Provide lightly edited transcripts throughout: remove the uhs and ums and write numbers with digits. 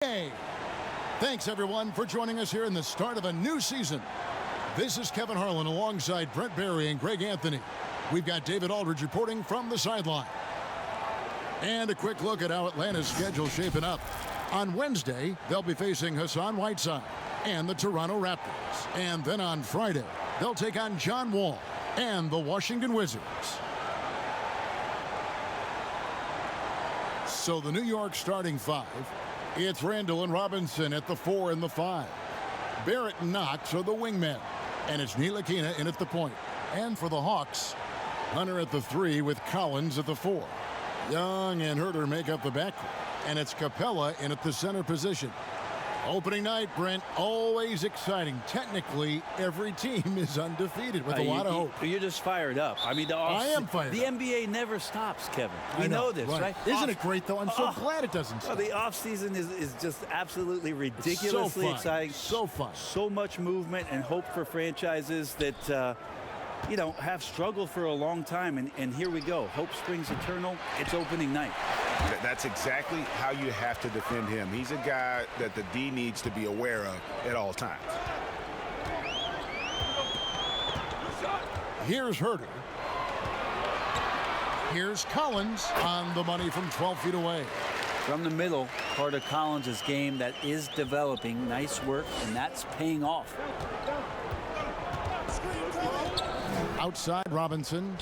Hey! Thanks, everyone, for joining us here in the start of a new season. This is Kevin Harlan alongside Brent Barry and Greg Anthony. We've got David Aldridge reporting from the sideline. And a quick look at how Atlanta's schedule shaping up. On Wednesday, they'll be facing Hassan Whiteside and the Toronto Raptors. And then on Friday, they'll take on John Wall and the Washington Wizards. So the New York starting five, it's Randall and Robinson at the 4 and the 5. Barrett and Knox are the wingmen. And it's Ntilikina in at the point. And for the Hawks, Hunter at the 3 with Collins at the 4. Young and Herter make up the backcourt. And it's Capella in at the center position. Opening night, Brent, always exciting. Technically, every team is undefeated with a lot of hope. You're just fired up. I mean, I am fired the up. NBA never stops, Kevin. We know this, right? Isn't it great, though? I'm so glad it doesn't stop. The offseason is just absolutely ridiculously exciting. So fun. So much movement and hope for franchises that, have struggled for a long time. And here we go. Hope springs eternal. It's opening night. That's exactly how you have to defend him. He's a guy that the D needs to be aware of at all times. Here's Herter. Here's Collins on the money from 12 feet away. From the middle, part of Collins' game that is developing. Nice work, and that's paying off. Outside, Robinson.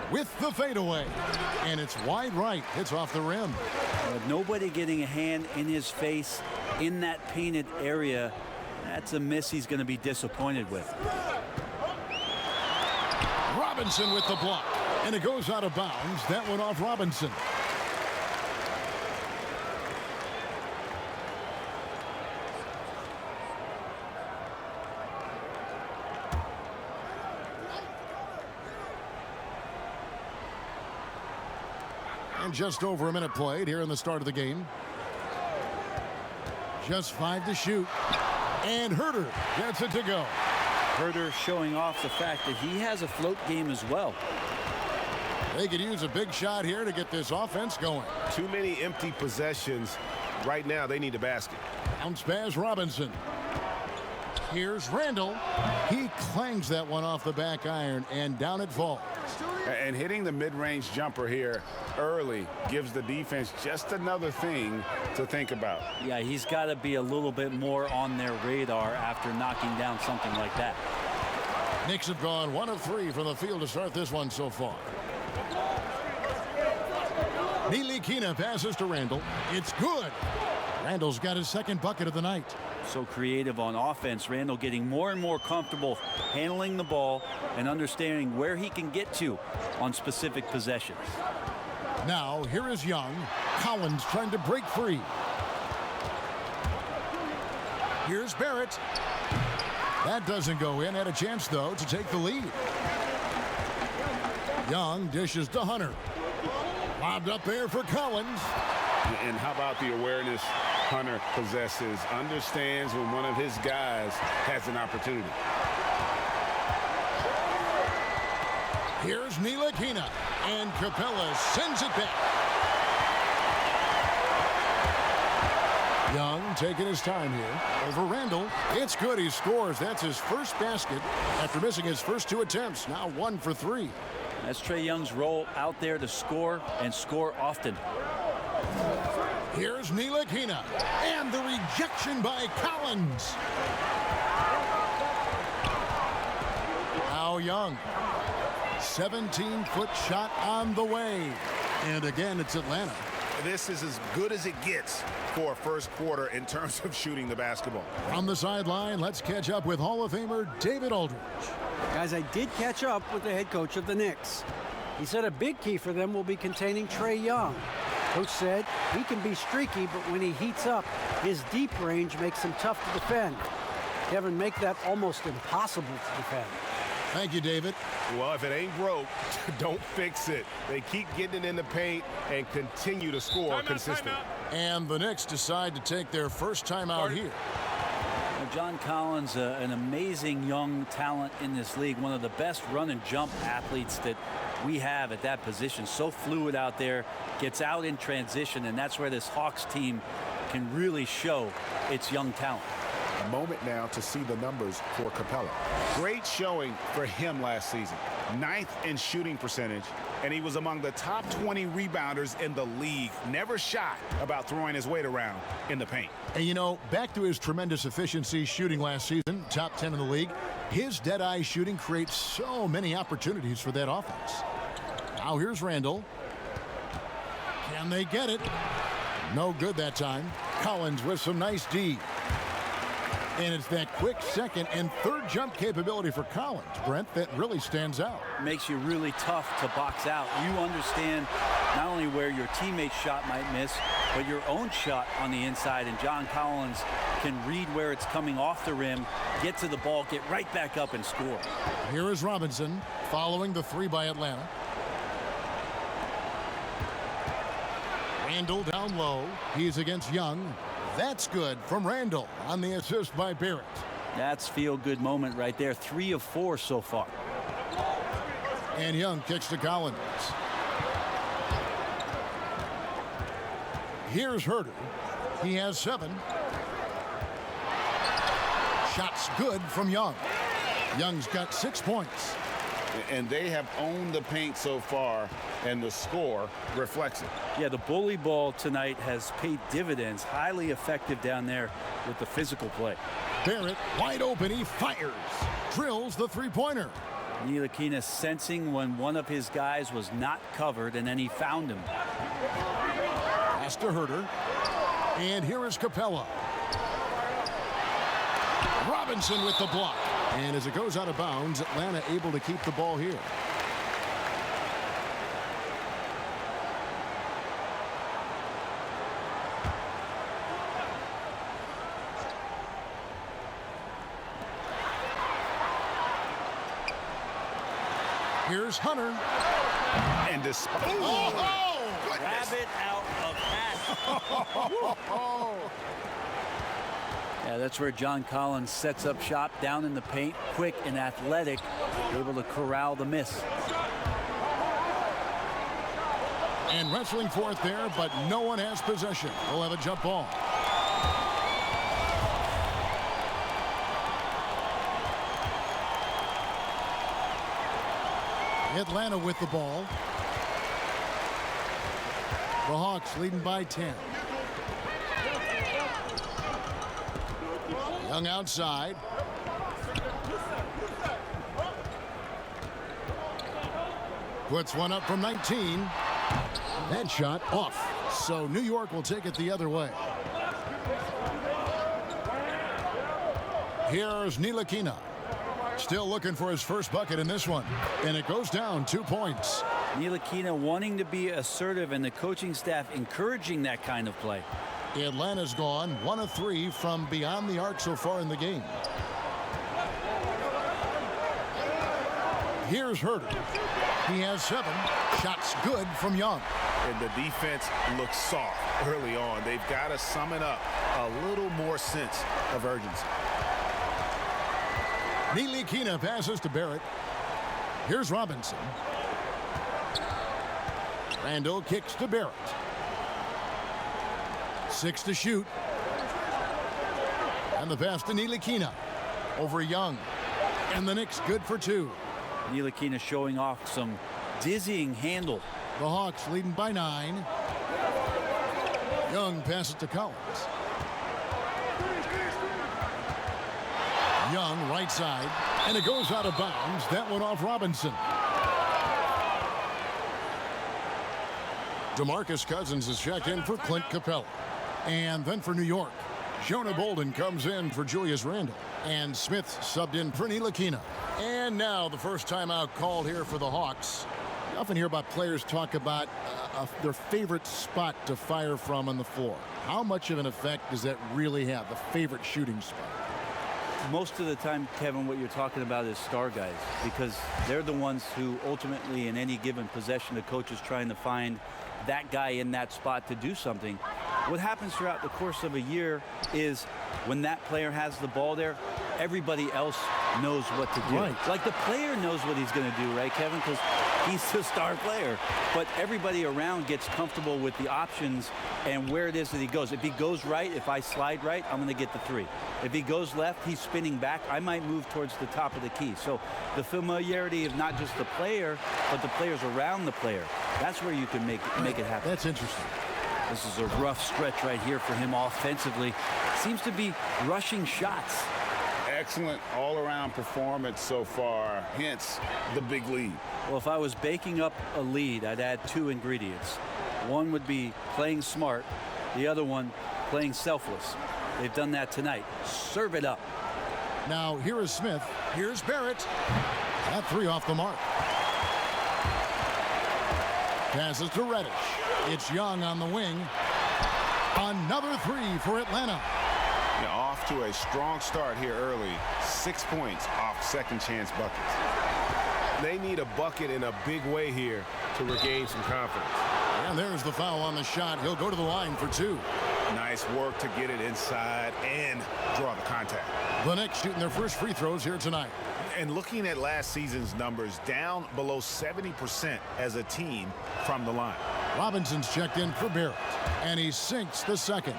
With the fadeaway. And it's wide right. It's off the rim. Nobody getting a hand in his face in that painted area. That's a miss he's going to be disappointed with. Robinson with the block. And it goes out of bounds. That one off Robinson. And just over a minute played here in the start of the game. Just 5 to shoot. And Herter gets it to go. Herter showing off the fact that he has a float game as well. They could use a big shot here to get this offense going. Too many empty possessions. Right now, they need a basket. Bounce pass Robinson. Here's Randall. He clangs that one off the back iron, and down it falls. And hitting the mid-range jumper here early gives the defense just another thing to think about. Yeah, he's got to be a little bit more on their radar after knocking down something like that. Knicks have gone 1 of 3 from the field to start this one so far. Ntilikina passes to Randall. It's good. Randall's got his second bucket of the night. So creative on offense. Randall getting more and more comfortable handling the ball and understanding where he can get to on specific possessions. Now, here is Young. Collins trying to break free. Here's Barrett. That doesn't go in. Had a chance, though, to take the lead. Young dishes to Hunter. Lobbed up there for Collins. And how about the awareness Hunter possesses? Understands when one of his guys has an opportunity. Here's Ntilikina. And Capella sends it back. Young taking his time here. Over Randall. It's good. He scores. That's his first basket after missing his first 2 attempts. Now 1 for 3. That's Trae Young's role out there to score and score often. Here's Ntilikina. And the rejection by Collins. Now Young. 17-foot shot on the way. And again, it's Atlanta. This is as good as it gets for a first quarter in terms of shooting the basketball. From the sideline, let's catch up with Hall of Famer David Aldridge. Guys, I did catch up with the head coach of the Knicks. He said a big key for them will be containing Trae Young. Coach said he can be streaky, but when he heats up, his deep range makes him tough to defend. Kevin, make that almost impossible to defend. Thank you, David. Well, if it ain't broke, don't fix it. They keep getting it in the paint and continue to score consistently. And the Knicks decide to take their first timeout here. John Collins, an amazing young talent in this league, one of the best run and jump athletes that we have at that position. So fluid out there, gets out in transition, and that's where this Hawks team can really show its young talent. A moment now to see the numbers for Capella. Great showing for him last season. 9th in shooting percentage, and he was among the top 20 rebounders in the league. Never shy about throwing his weight around in the paint. And you know, back to his tremendous efficiency shooting last season, top 10 in the league, his dead-eye shooting creates so many opportunities for that offense. Now here's Randall. Can they get it? No good that time. Collins with some nice D. And it's that quick second and third jump capability for Collins, Brent, that really stands out. Makes you really tough to box out. You understand not only where your teammate's shot might miss, but your own shot on the inside. And John Collins can read where it's coming off the rim, get to the ball, get right back up and score. Here is Robinson following the three by Atlanta. Randall down low. He's against Young. That's good from Randall on the assist by Barrett. That's feel-good moment right there. 3 of 4 so far. And Young kicks to Collins. Here's Herter. He has 7. Shots good from Young. Young's got 6 points. And they have owned the paint so far, and the score reflects it. Yeah, the bully ball tonight has paid dividends. Highly effective down there with the physical play. Barrett wide open. He fires. Drills the three-pointer. Ntilikina sensing when one of his guys was not covered, and then he found him. Pass to Herter. And here is Capella. Robinson with the block. And as it goes out of bounds, Atlanta able to keep the ball here. Here's Hunter. And despite Rabbit out of hat. Yeah, that's where John Collins sets up shop down in the paint, quick and athletic, able to corral the miss. And wrestling for it there, but no one has possession. We'll have a jump ball. Atlanta with the ball. The Hawks leading by 10. Young outside. Puts one up from 19. That shot off. So New York will take it the other way. Here's Ntilikina. Still looking for his first bucket in this one. And it goes down 2 points. Ntilikina wanting to be assertive, and the coaching staff encouraging that kind of play. Atlanta's gone 1 of 3 from beyond the arc so far in the game. Here's Herter. He has 7. Shots good from Young. And the defense looks soft early on. They've got to summon up a little more sense of urgency. Ntilikina passes to Barrett. Here's Robinson. Randall kicks to Barrett. 6 to shoot. And the pass to Ntilikina over Young. And the Knicks good for 2. Ntilikina showing off some dizzying handle. The Hawks leading by 9. Young passes to Collins. Young right side, and it goes out of bounds. That one off Robinson. DeMarcus Cousins is checked in for Clint Capella. And then for New York, Jonah Bolden comes in for Julius Randle. And Smith subbed in for Ntilikina. And now the first timeout called here for the Hawks. You often hear about players talk about their favorite spot to fire from on the floor. How much of an effect does that really have, the favorite shooting spot? Most of the time, Kevin, what you're talking about is star guys, because they're the ones who ultimately in any given possession, the coach is trying to find that guy in that spot to do something. what happens throughout the course of a year is when that player has the ball there, everybody else knows what to do. Right. Like the player knows what he's going to do, right, Kevin? Because he's the star player. But everybody around gets comfortable with the options and where it is that he goes. If he goes right, if I slide right, I'm going to get the three. If he goes left, he's spinning back. I might move towards the top of the key. So the familiarity of not just the player, but the players around the player. That's where you can make it happen. That's interesting. This is a rough stretch right here for him offensively. Seems to be rushing shots. Excellent all-around performance so far, hence the big lead. Well, if I was baking up a lead, I'd add two ingredients. One would be playing smart. The other one, playing selfless. They've done that tonight. Serve it up. Now, here is Smith. Here's Barrett. That three off the mark. Passes to Reddish. It's Young on the wing. Another three for Atlanta. Yeah, off to a strong start here early. 6 points off second chance buckets. They need a bucket in a big way here to regain some confidence. And there's the foul on the shot. He'll go to the line for two. Nice work to get it inside and draw the contact. The Knicks shooting their first free throws here tonight. And looking at last season's numbers, down below 70% as a team from the line. Robinson's checked in for Barrett, and he sinks the second.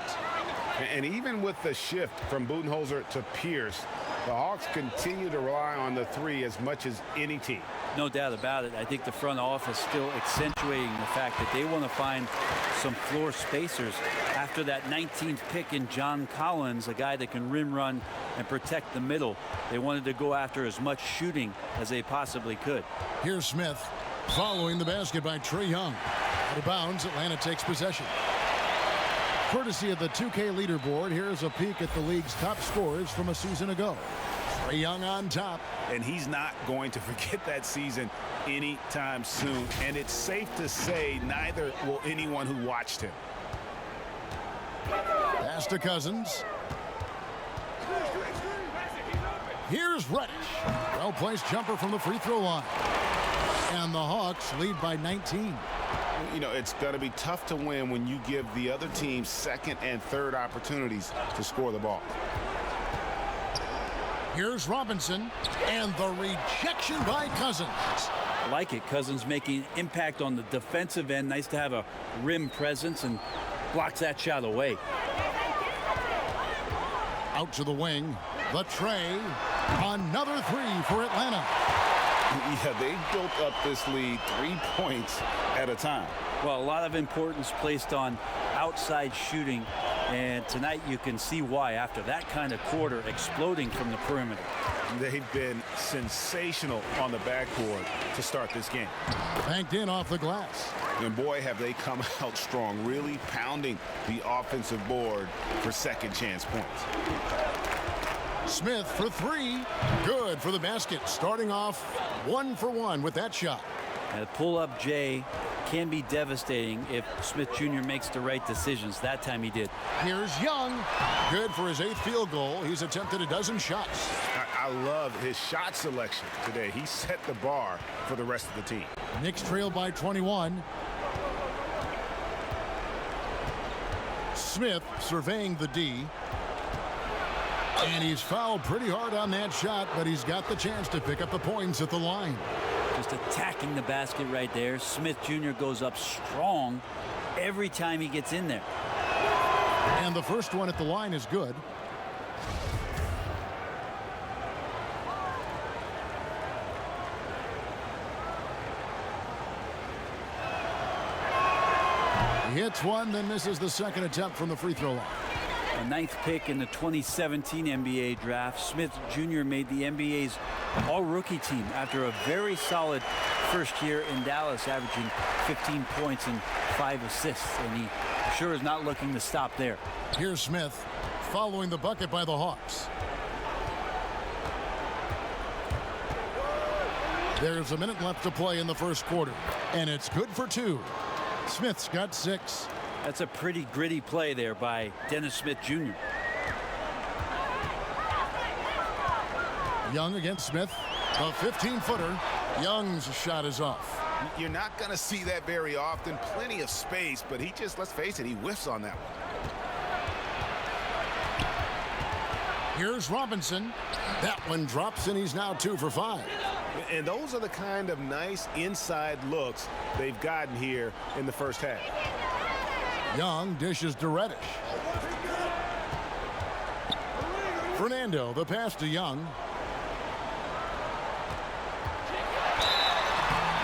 And even with the shift from Budenholzer to Pierce, the Hawks continue to rely on the three as much as any team. No doubt about it. I think the front office still accentuating the fact that they want to find some floor spacers after that 19th pick in John Collins, a guy that can rim run and protect the middle. They wanted to go after as much shooting as they possibly could. Here's Smith following the basket by Trae Young. Out of bounds, Atlanta takes possession. Courtesy of the 2K leaderboard, here's a peek at the league's top scorers from a season ago. Trae Young on top. And he's not going to forget that season anytime soon. And it's safe to say neither will anyone who watched him. Pass to Cousins. Here's Reddish. Well-placed jumper from the free throw line. And the Hawks lead by 19. You know, it's going to be tough to win when you give the other team second and third opportunities to score the ball. Here's Robinson, and the rejection by Cousins. I like it. Cousins making impact on the defensive end. Nice to have a rim presence and blocks that shot away. Out to the wing. The Trae. Another three for Atlanta. Yeah, they built up this lead 3 points at a time. Well, a lot of importance placed on outside shooting, and tonight you can see why after that kind of quarter exploding from the perimeter. They've been sensational on the backboard to start this game. Banked in off the glass. And boy, have they come out strong, really pounding the offensive board for second chance points. Smith for three. Good for the basket. Starting off 1 for 1 with that shot. And a pull-up J can be devastating if Smith Jr. makes the right decisions. That time he did. Here's Young. Good for his 8th field goal. He's attempted a dozen shots. I love his shot selection today. He set the bar for the rest of the team. Knicks trail by 21. Smith surveying the D. And he's fouled pretty hard on that shot, but he's got the chance to pick up the points at the line. Just attacking the basket right there. Smith Jr. goes up strong every time he gets in there. And the first one at the line is good. He hits one, then misses the second attempt from the free throw line. A 9th pick in the 2017 NBA draft, Smith Jr. made the NBA's all-rookie team after a very solid first year in Dallas, averaging 15 points and 5 assists, and he sure is not looking to stop there. Here's Smith following the bucket by the Hawks. There's a minute left to play in the first quarter, and it's good for 2. Smith's got 6. That's a pretty gritty play there by Dennis Smith Jr. Young against Smith. A 15-footer. Young's shot is off. You're not going to see that very often. Plenty of space, but he just, let's face it, he whiffs on that one. Here's Robinson. That one drops, and he's now 2 for 5. And those are the kind of nice inside looks they've gotten here in the first half. Young dishes to Reddish. Fernando, the pass to Young.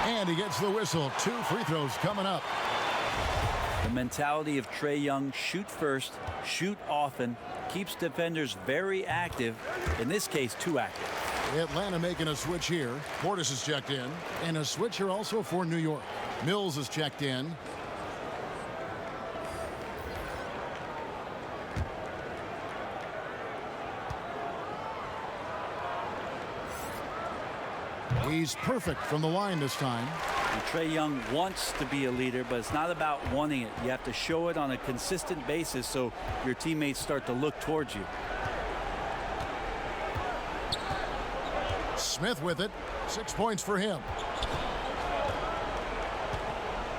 And he gets the whistle. 2 free throws coming up. The mentality of Trae Young: shoot first, shoot often, keeps defenders very active. In this case, too active. Atlanta making a switch here. Portis is checked in. And a switch here also for New York. Mills is checked in. He's perfect from the line this time. And Trae Young wants to be a leader, but it's not about wanting it. You have to show it on a consistent basis so your teammates start to look towards you. Smith with it. 6 points for him.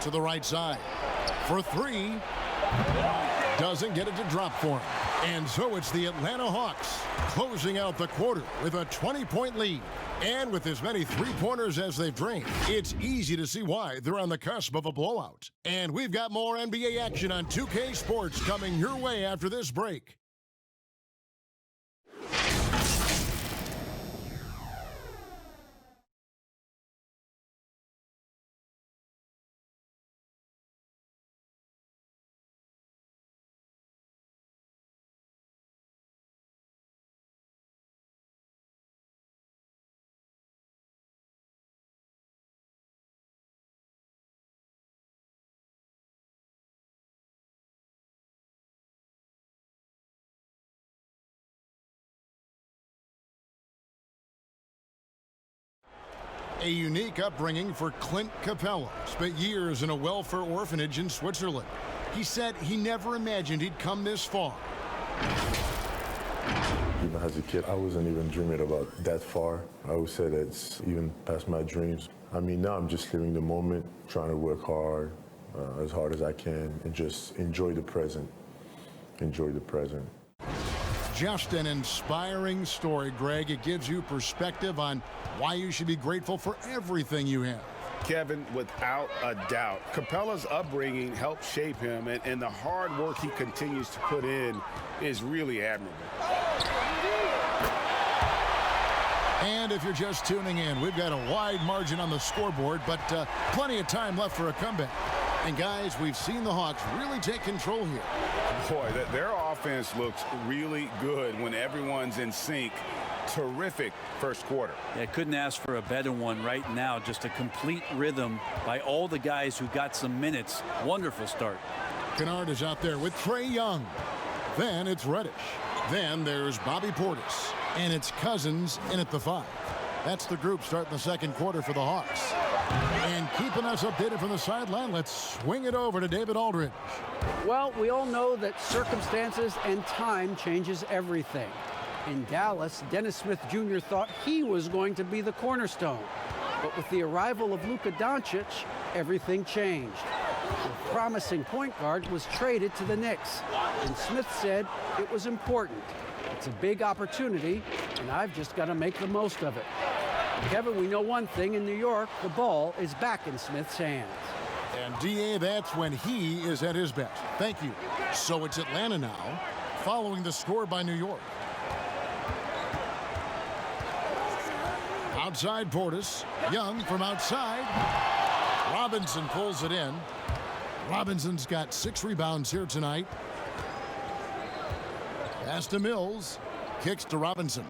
To the right side. For 3. Doesn't get it to drop for him. And so it's the Atlanta Hawks closing out the quarter with a 20-point lead. And with as many three-pointers as they've drained, it's easy to see why they're on the cusp of a blowout. And we've got more NBA action on 2K Sports coming your way after this break. A unique upbringing for Clint Capella. Spent years in a welfare orphanage in Switzerland. He said he never imagined he'd come this far. Even as a kid, I wasn't even dreaming about that far. I always said it's even past my dreams. I mean, now I'm just living the moment, trying to work hard as I can, and just enjoy the present. Enjoy the present. Just an inspiring story, Greg. It gives you perspective on why you should be grateful for everything you have. Kevin, without a doubt, Capella's upbringing helped shape him, and the hard work he continues to put in is really admirable. And if you're just tuning in, we've got a wide margin on the scoreboard, but plenty of time left for a comeback. And guys, we've seen the Hawks really take control here. Boy, their offense looks really good when everyone's in sync. Terrific first quarter. Yeah, couldn't ask for a better one right now. Just a complete rhythm by all the guys who got some minutes. Wonderful start. Kennard is out there with Trae Young. Then it's Reddish. Then there's Bobby Portis. And it's Cousins in at the 5. That's the group starting the second quarter for the Hawks. And keeping us updated from the sideline, let's swing it over to David Aldridge. Well, we all know that circumstances and time changes everything. In Dallas, Dennis Smith Jr. thought he was going to be the cornerstone. But with the arrival of Luka Doncic, everything changed. The promising point guard was traded to the Knicks, and Smith said it was important. It's a big opportunity, and I've just got to make the most of it. Kevin, we know one thing in New York, the ball is back in Smith's hands. And DA, that's when he is at his best. Thank you. So it's Atlanta now, following the score by New York. Outside Portis. Young from outside. Robinson pulls it in. Robinson's got 6 rebounds here tonight. Pass to Mills. Kicks to Robinson.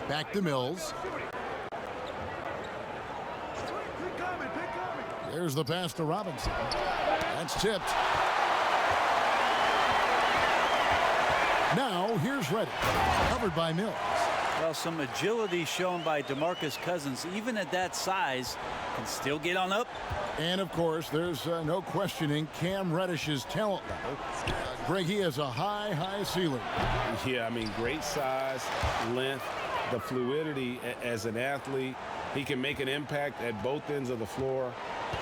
Back to Mills. There's the pass to Robinson. That's tipped. Now here's Reddish. Covered by Mills. Well, some agility shown by DeMarcus Cousins, even at that size, can still get on up. And of course, there's no questioning Cam Reddish's talent level. Greg, he has a high ceiling. Yeah, I mean, great size, length, the fluidity as an athlete. He can make an impact at both ends of the floor,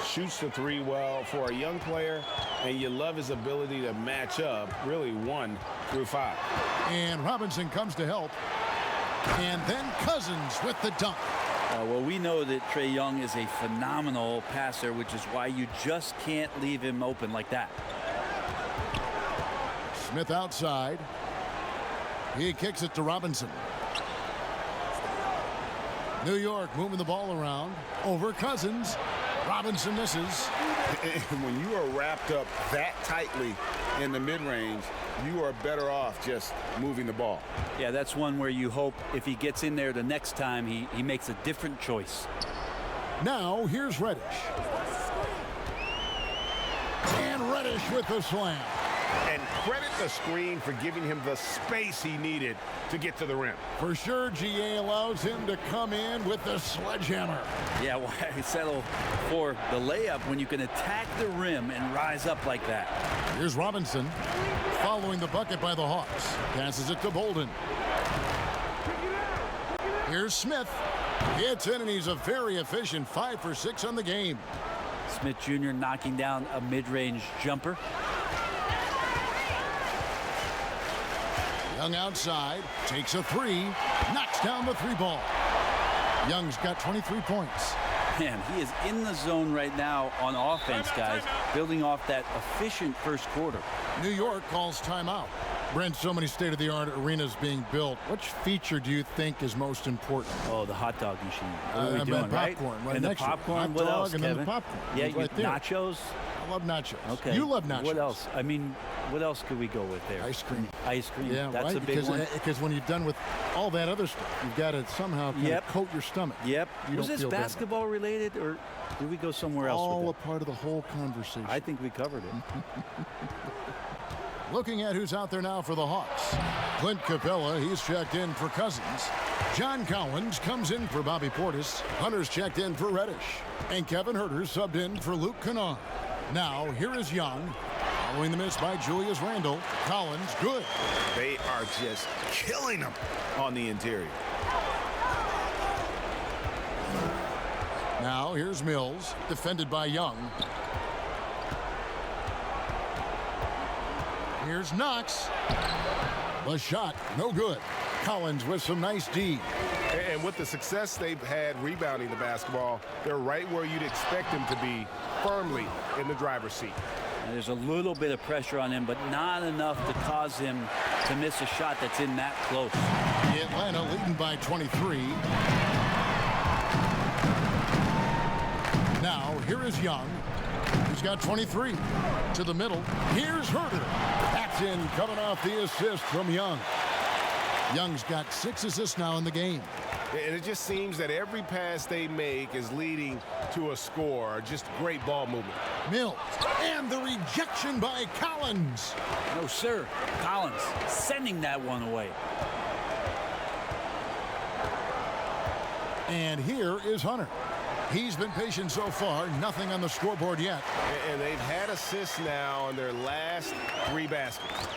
shoots the three well for a young player, and you love his ability to match up really 1 through 5. And Robinson comes to help. And then Cousins with the dunk. Well, we know that Trae Young is a phenomenal passer, which is why you just can't leave him open like that. Smith outside. He kicks it to Robinson. New York moving the ball around. Over Cousins. Robinson misses. And when you are wrapped up that tightly in the mid-range, you are better off just moving the ball. Yeah, that's one where you hope if he gets in there the next time, he makes a different choice. Now, here's Reddish. And Reddish with the slam. And credit the screen for giving him the space he needed to get to the rim. For sure, GA allows him to come in with the sledgehammer. Yeah, why settle for the layup when you can attack the rim and rise up like that? Here's Robinson following the bucket by the Hawks. Passes it to Bolden. Here's Smith. Gets in, and he's a very efficient 5 for 6 on the game. Smith Jr. knocking down a mid-range jumper. Young outside, takes a three, knocks down the three ball. Young's got 23 points. Man, he is in the zone right now on offense, guys, building off that efficient first quarter. New York calls timeout. Brent, so many state-of-the-art arenas being built. Which feature do you think is most important? Oh, the hot dog machine. What are we doing, popcorn, right and the next to it. popcorn, Hot what dog else, and Kevin? then the popcorn. Yeah, It's right there. nachos. I love nachos. Okay. You love nachos. What else? I mean, what else could we go with there? Ice cream. Ice cream. Yeah, That's right? a big one. Because when you're done with all that other stuff, you've got to somehow kind of coat your stomach. Yep. You Was don't this feel bad. basketball related, or did we go somewhere else All with a part of the whole conversation. I think we covered it. Looking at who's out there now for the Hawks. Clint Capella, he's checked in for Cousins. John Collins comes in for Bobby Portis. Hunter's checked in for Reddish. And Kevin Huerter subbed in for Luke Kennard. Now, here is Young. Following the miss by Julius Randle. Collins, good. They are just killing him on the interior. Now, here's Mills, defended by Young. Here's Knox. The shot, no good. Collins with some nice D. And with the success they've had rebounding the basketball, they're right where you'd expect them to be, firmly in the driver's seat. And there's a little bit of pressure on him, but not enough to cause him to miss a shot that's in that close. Atlanta leading by 23. Now, here is Young. He's got 23. To the middle. Here's Huerter. That's in, coming off the assist from Young. Young's got 6 assists now in the game. And it just seems that every pass they make is leading to a score. Just great ball movement. Mills. And the rejection by Collins. No, sir. Collins sending that one away. And here is Hunter. He's been patient so far. Nothing on the scoreboard yet. And they've had assists now on their last 3 baskets.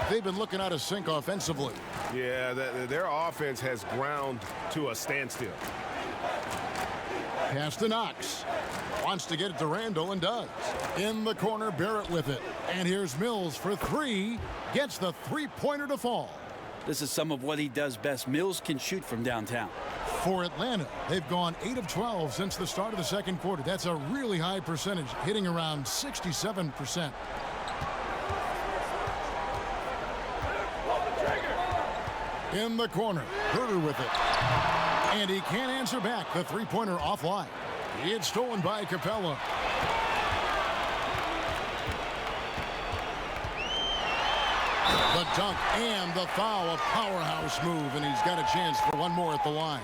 They've been looking out of sync offensively. Yeah, their offense has ground to a standstill. Pass to Knox. Wants to get it to Randle and does. In the corner, Barrett with it. And here's Mills for 3. Gets the three-pointer to fall. This is some of what he does best. Mills can shoot from downtown. For Atlanta, they've gone 8 of 12 since the start of the second quarter. That's a really high percentage, hitting around 67%. In the corner, Huerter with it. And he can't answer back. The three-pointer offline. It's stolen by Capella. The dunk and the foul, a powerhouse move, and he's got a chance for one more at the line.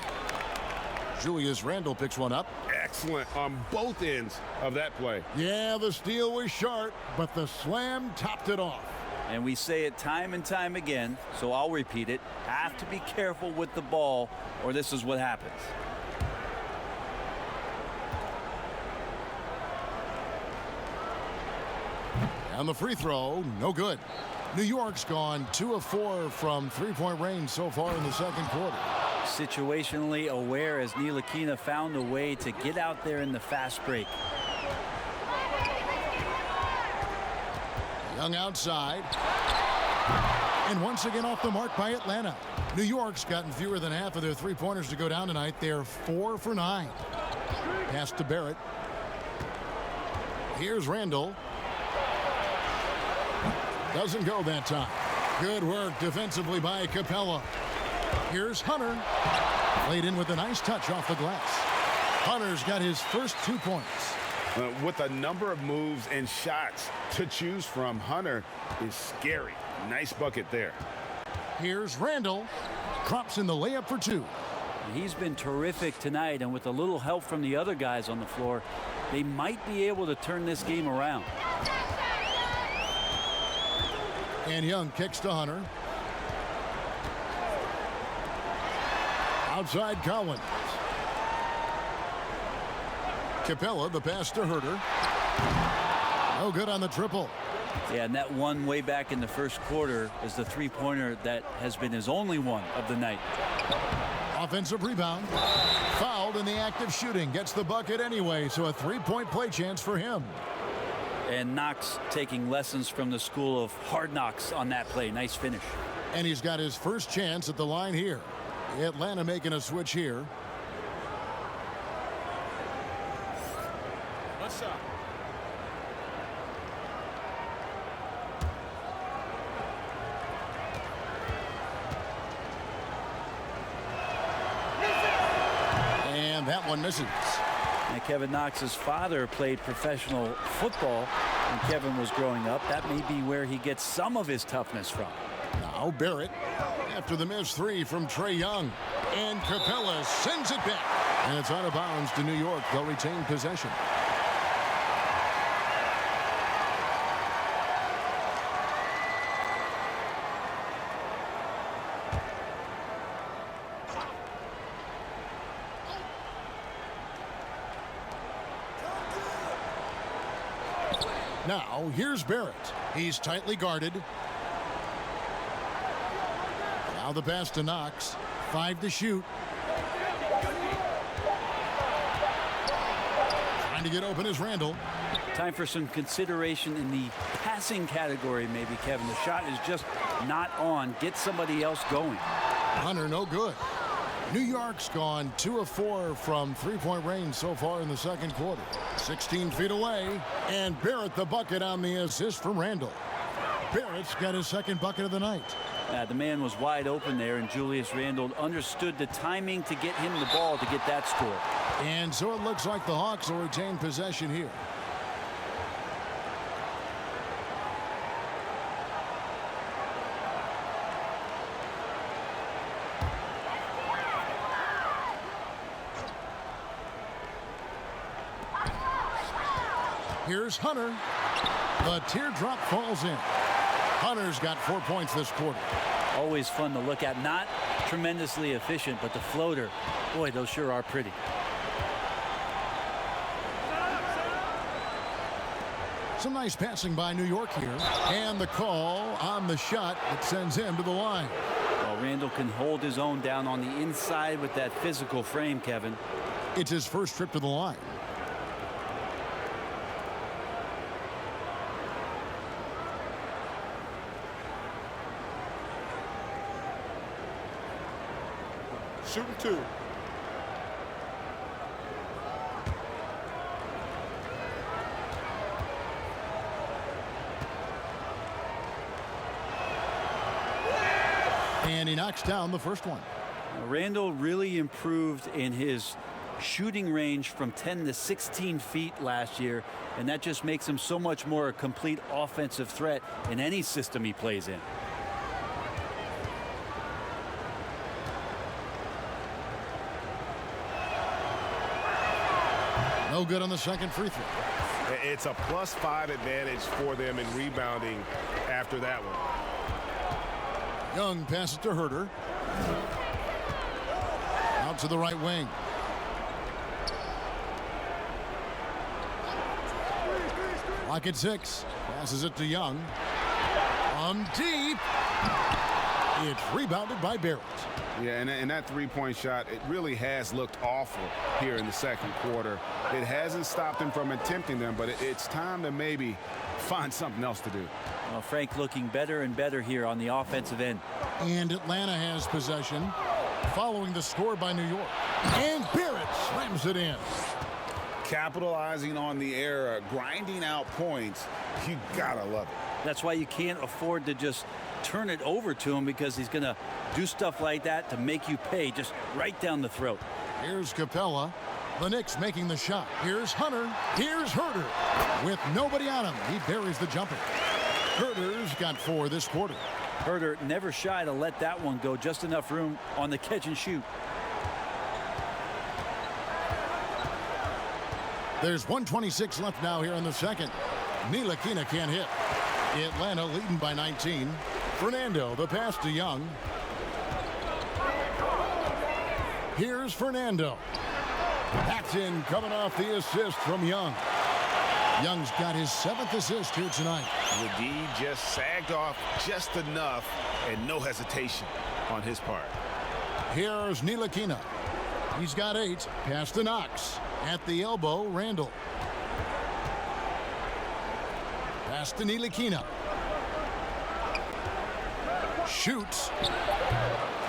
Julius Randle picks one up. Excellent on both ends of that play. Yeah, the steal was sharp, but the slam topped it off. And we say it time and time again, so I'll repeat it. Have to be careful with the ball, or this is what happens. And the free throw, no good. New York's gone 2 of 4 from three-point range so far in the second quarter. Situationally aware as Ntilikina found a way to get out there in the fast break. Young outside. And once again off the mark by Atlanta. New York's gotten fewer than half of their three-pointers to go down tonight. They're 4 for 9. Pass to Barrett. Here's Randall. Doesn't go that time. Good work defensively by Capella. Here's Hunter. Played in with a nice touch off the glass. Hunter's got his first 2 points. With a number of moves and shots to choose from, Hunter is scary. Nice bucket there. Here's Randall. Drops in the layup for 2. He's been terrific tonight, and with a little help from the other guys on the floor, they might be able to turn this game around. And Young kicks to Hunter. Outside Collins. Capella, the pass to Herter. No good on the triple. Yeah, and that one way back in the first quarter is the three-pointer that has been his only one of the night. Offensive rebound. Fouled in the act of shooting. Gets the bucket anyway, so a three-point play chance for him. And Knox taking lessons from the school of Hard Knocks on that play. Nice finish. And he's got his first chance at the line here. Atlanta making a switch here. What's up? And that one misses. And Kevin Knox's father played professional football when Kevin was growing up. That may be where he gets some of his toughness from. Now Barrett after the missed 3 from Trae Young. And Capella sends it back. And it's out of bounds to New York. They'll retain possession. Now, here's Barrett. He's tightly guarded. Now the pass to Knox. 5 to shoot. Trying to get open is Randall. Time for some consideration in the passing category, maybe, Kevin. The shot is just not on. Get somebody else going. Hunter, no good. New York's gone 2 of 4 from three-point range so far in the second quarter. 16 feet away, and Barrett the bucket on the assist from Randall. Barrett's got his second bucket of the night. The man was wide open there, and Julius Randle understood the timing to get him the ball to get that score. And so it looks like the Hawks will retain possession here. Here's Hunter. The teardrop falls in. Hunter's got 4 points this quarter. Always fun to look at. Not tremendously efficient, but the floater, boy, those sure are pretty. Some nice passing by New York here. And the call on the shot that sends him to the line. Well, Randall can hold his own down on the inside with that physical frame, Kevin. It's his first trip to the line. Shooting 2. And he knocks down the first one. Randall really improved in his shooting range from 10 to 16 feet last year, and that just makes him so much more a complete offensive threat in any system he plays in. No good on the second free throw. It's a +5 advantage for them in rebounding after that one. Young passes to Herter. Out to the right wing. Lock at 6. Passes it to Young. Deep. It's rebounded by Barrett. Yeah, and that three-point shot, it really has looked awful here in the second quarter. It hasn't stopped him from attempting them, but it's time to maybe find something else to do. Well, Frank looking better and better here on the offensive end. And Atlanta has possession following the score by New York. And Barrett slams it in. Capitalizing on the error, grinding out points, you gotta love it. That's why you can't afford to just turn it over to him, because he's going to do stuff like that to make you pay just right down the throat. Here's Capella. The Knicks making the shot. Here's Hunter. Here's Herter. With nobody on him, he buries the jumper. Herter's got 4 this quarter. Herter never shy to let that one go. Just enough room on the catch and shoot. There's 1:26 left now here in the second. Ntilikina can't hit. Atlanta leading by 19. Fernando, the pass to Young. Here's Fernando. That's in, coming off the assist from Young. Young's got his 7th assist here tonight. The D just sagged off just enough, and no hesitation on his part. Here's Ntilikina. He's got 8. Pass to Knox. At the elbow, Randall. Pass to Ntilikina. Shoots.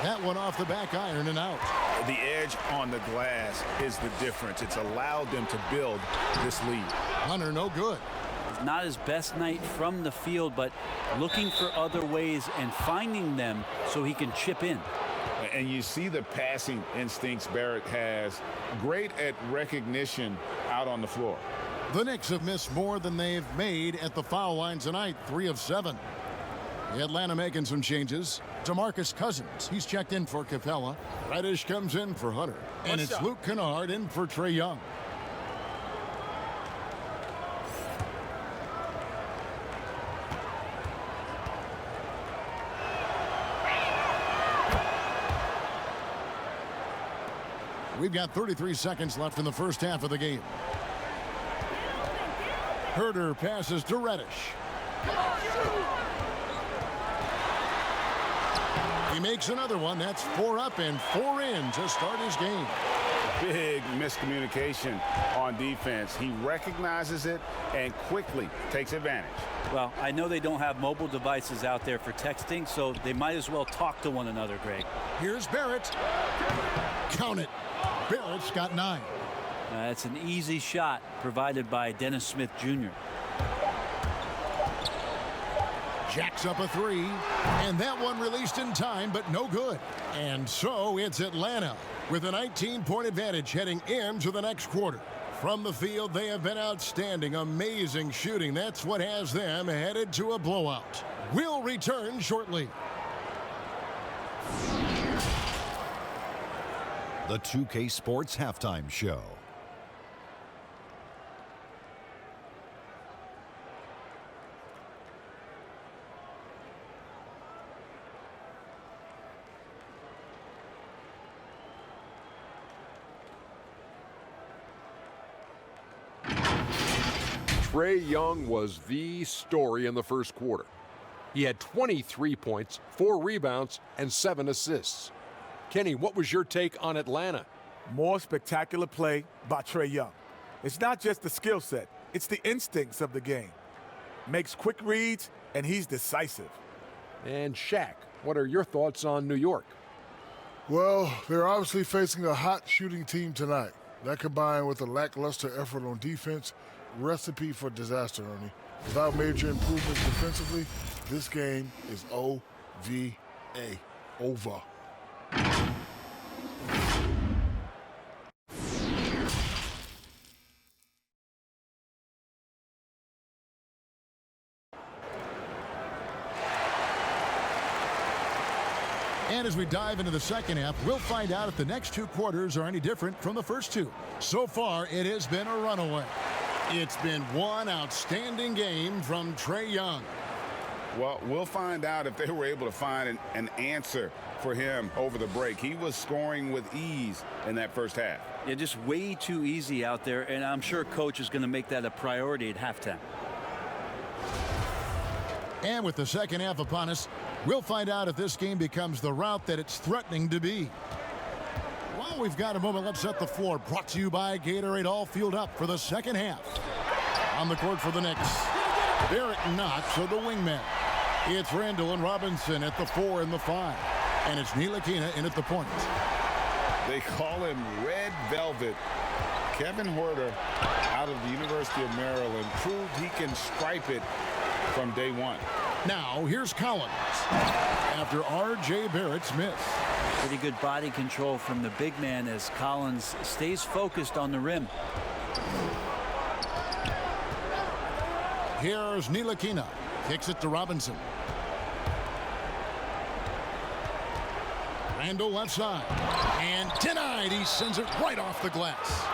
That one off the back iron and out. The edge on the glass is the difference. It's allowed them to build this lead. Hunter, no good. Not his best night from the field, but looking for other ways and finding them so he can chip in. And you see the passing instincts Barrett has. Great at recognition out on the floor. The Knicks have missed more than they've made at the foul line tonight, 3 of 7. Atlanta making some changes. DeMarcus Cousins, he's checked in for Capella. Reddish comes in for Hunter. And it's Luke Kennard in for Trae Young. We've got 33 seconds left in the first half of the game. Herter passes to Reddish. He makes another one. That's 4 up and 4 in to start his game. Big miscommunication on defense. He recognizes it and quickly takes advantage. Well, I know they don't have mobile devices out there for texting, so they might as well talk to one another, Greg. Here's Barrett. Count it. Barrett's got 9. That's an easy shot provided by Dennis Smith Jr. Jacks up a 3, and that one released in time, but no good. And so it's Atlanta with a 19-point advantage heading into the next quarter. From the field, they have been outstanding, amazing shooting. That's what has them headed to a blowout. We'll return shortly. The 2K Sports Halftime Show. Trae Young was the story in the first quarter. He had 23 points, 4 rebounds, and 7 assists. Kenny, what was your take on Atlanta? More spectacular play by Trae Young. It's not just the skill set, it's the instincts of the game. Makes quick reads, and he's decisive. And Shaq, what are your thoughts on New York? Well, they're obviously facing a hot shooting team tonight. That combined with a lackluster effort on defense, recipe for disaster, Ernie. Without major improvements defensively, this game is O-V-A. Over. And as we dive into the second half, we'll find out if the next 2 quarters are any different from the first 2. So far, it has been a runaway. It's been one outstanding game from Trae Young. Well, we'll find out if they were able to find an answer for him over the break. He was scoring with ease in that first half. Yeah, just way too easy out there, and I'm sure coach is going to make that a priority at halftime. And with the second half upon us, we'll find out if this game becomes the route that it's threatening to be. While we've got a moment, let's set the floor. Brought to you by Gatorade, all fueled up for the second half. On the court for the Knicks, Barrett Knox are the wingmen. It's Randall and Robinson at the 4 and the 5. And it's Ntilikina in at the point. They call him Red Velvet. Kevin Huerter, out of the University of Maryland, proved he can stripe it from day one. Now, here's Collins after R.J. Barrett's miss. Pretty good body control from the big man as Collins stays focused on the rim. Here's Ntilikina. Kicks it to Robinson. Randall left side. And denied. He sends it right off the glass.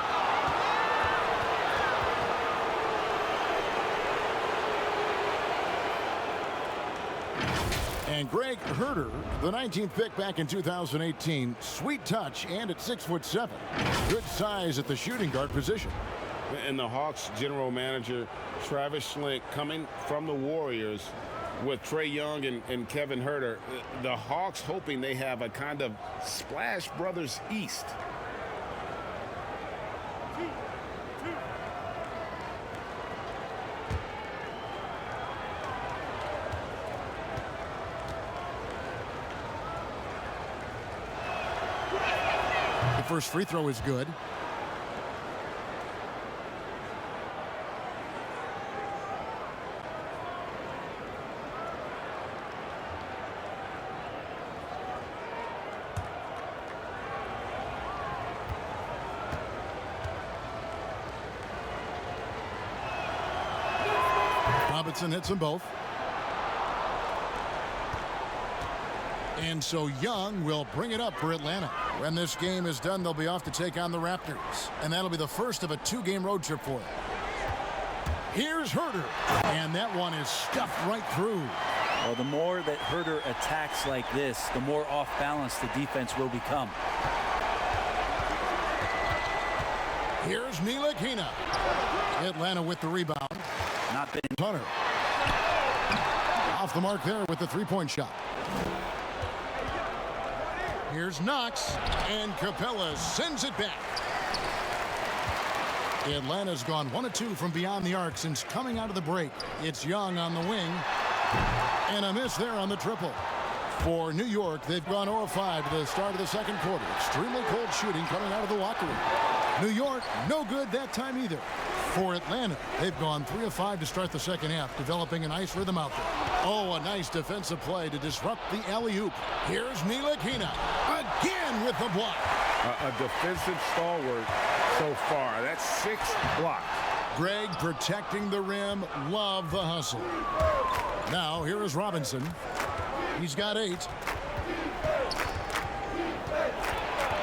And Greg Huerter, the 19th pick back in 2018. Sweet touch and at 6'7". Good size at the shooting guard position. And the Hawks general manager, Travis Schlenk, coming from the Warriors with Trae Young and Kevin Huerter. The Hawks hoping they have a kind of Splash Brothers East. The first free throw is good. Robinson hits them both. And so Young will bring it up for Atlanta. When this game is done, they'll be off to take on the Raptors. And that'll be the first of a 2-game road trip for them. Here's Huerter. And that one is stuffed right through. Well, the more that Huerter attacks like this, the more off balance the defense will become. Here's Ntilikina. Atlanta with the rebound. Not been Hunter. Off the mark there with the three-point shot. Here's Knox, and Capella sends it back. Atlanta's gone 1 of 2 from beyond the arc since coming out of the break. It's Young on the wing, and a miss there on the triple. For New York, they've gone 0 of 5 to the start of the second quarter. Extremely cold shooting coming out of the locker room. New York, no good that time either. For Atlanta, they've gone 3 of 5 to start the second half, developing a nice rhythm out there. Oh, a nice defensive play to disrupt the alley-oop. Here's Ntilikina again with the block. A defensive stalwart so far. That's 6 blocks. Greg protecting the rim. Love the hustle. Now, here is Robinson. He's got 8.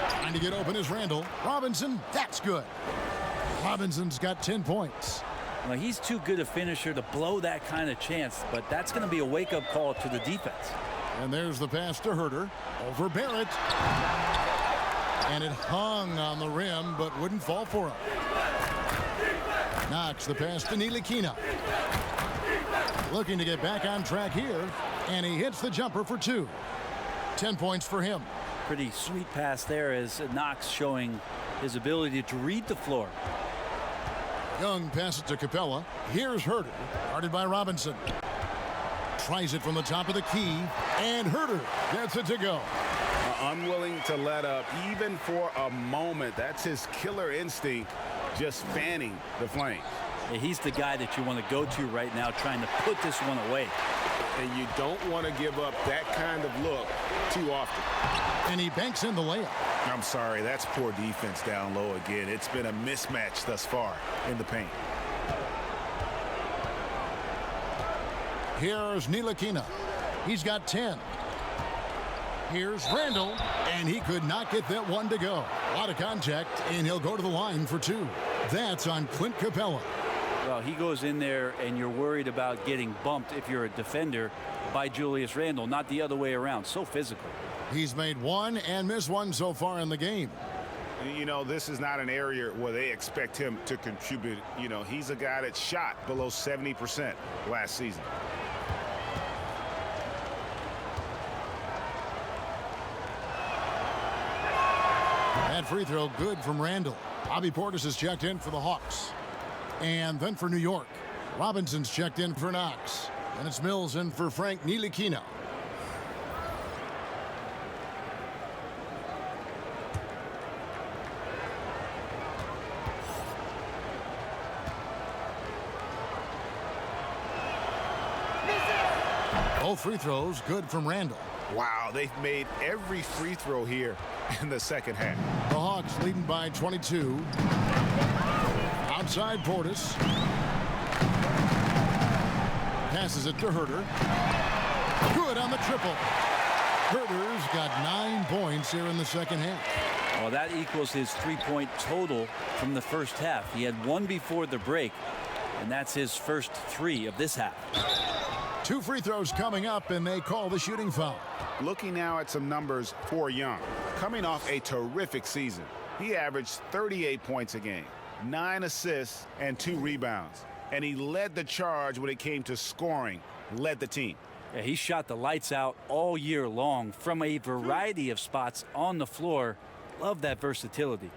Trying to get open is Randall. Robinson, that's good. Robinson's got 10 points. Well, he's too good a finisher to blow that kind of chance, but that's going to be a wake-up call to the defense. And there's the pass to Huerter over Barrett. And it hung on the rim, but wouldn't fall for him. Knox the pass to Ntilikina. Looking to get back on track here, and he hits the jumper for 2. 10 points for him. Pretty sweet pass there as Knox showing his ability to read the floor. Young passes to Capella. Here's Huerter, guarded by Robinson. Tries it from the top of the key, and Huerter gets it to go. Unwilling to let up even for a moment. That's his killer instinct, just fanning the flames. Yeah, he's the guy that you want to go to right now, trying to put this one away. And you don't want to give up that kind of look too often. And he banks in the layup. I'm sorry, that's poor defense down low again. It's been a mismatch thus far in the paint. Here's Ntilikina. He's got 10. Here's Randall, and he could not get that one to go. A lot of contact, and he'll go to the line for 2. That's on Clint Capella. Well, he goes in there, and you're worried about getting bumped if you're a defender by Julius Randle, not the other way around. So physical. He's made 1 and missed 1 so far in the game. You know, this is not an area where they expect him to contribute. You know, he's a guy that shot below 70% last season. That free throw good from Randall. Bobby Portis is checked in for the Hawks. And then for New York, Robinson's checked in for Knox. And it's Mills in for Frank Ntilikina. Both free throws good from Randall. Wow, they've made every free throw here in the second half. The Hawks leading by 22. Outside Portis. Passes it to Herter. Good on the triple. Herter's got 9 points here in the second half. Well, that equals his 3-point total from the first half. He had 1 before the break, and that's his first 3 of this half. 2 free throws coming up, and they call the shooting foul. Looking now at some numbers for Young. Coming off a terrific season, he averaged 38 points a game, 9 assists, and 2 rebounds. And he led the charge when it came to scoring, led the team. Yeah, he shot the lights out all year long from a variety of spots on the floor. Love that versatility.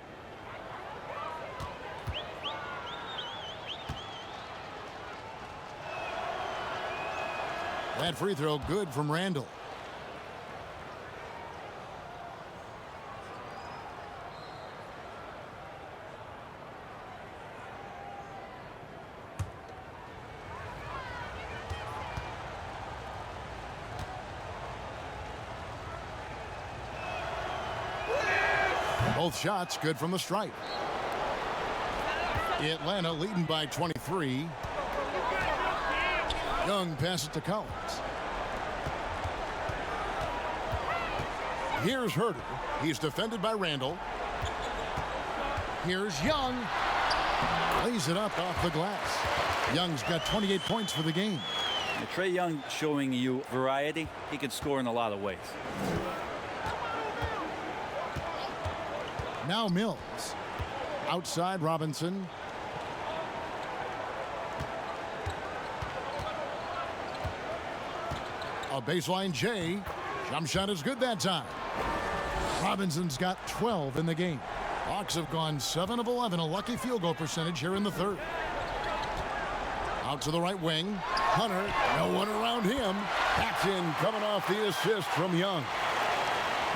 That free throw good from Randall. Both shots good from the stripe. Atlanta leading by 23. Young passes to Collins. Here's Herter. He's defended by Randall. Here's Young. Lays it up off the glass. Young's got 28 points for the game. Trae Young showing you variety. He can score in a lot of ways. Now Mills. Outside Robinson. A baseline J. Jump shot is good that time. Robinson's got 12 in the game. Hawks have gone 7 of 11, a lucky field goal percentage here in the third. Out to the right wing. Hunter, no one around him. That's in, coming off the assist from Young.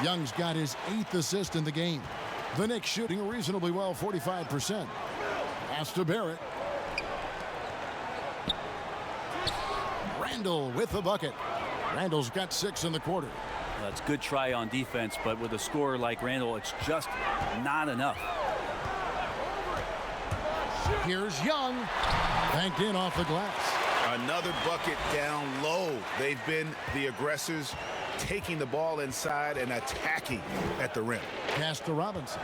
Young's got his 8th assist in the game. The Knicks shooting reasonably well, 45%. Pass to Barrett. Randall with the bucket. Randall's got 6 in the quarter. That's a good try on defense, but with a scorer like Randall, it's just not enough. Here's Young. Banked in off the glass. Another bucket down low. They've been the aggressors, taking the ball inside and attacking at the rim. Pass to Robinson.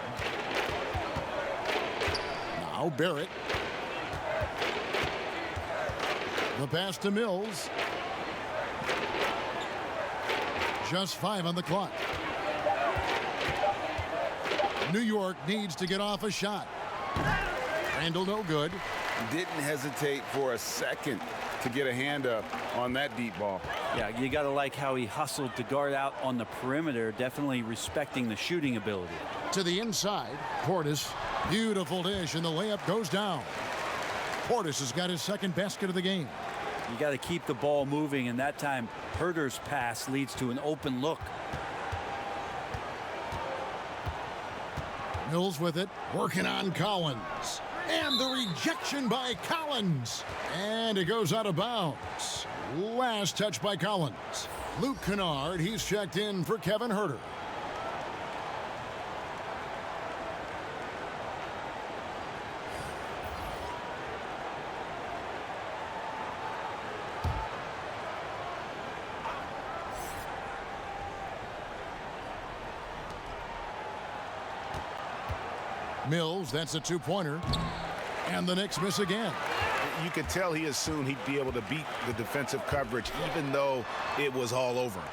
Now Barrett. The pass to Mills. Just 5 on the clock. New York needs to get off a shot. Randall no good. Didn't hesitate for a second to get a hand up on that deep ball. Yeah, you got to like how he hustled to guard out on the perimeter, definitely respecting the shooting ability. To the inside, Portis. Beautiful dish, and the layup goes down. Portis has got his 2nd basket of the game. You got to keep the ball moving, and that time Herter's pass leads to an open look. Mills with it, working on Collins. And the rejection by Collins. And it goes out of bounds. Last touch by Collins. Luke Kennard, he's checked in for Kevin Herter. Mills, that's a 2-pointer. And the Knicks miss again. You could tell he assumed he'd be able to beat the defensive coverage, even though it was all over him.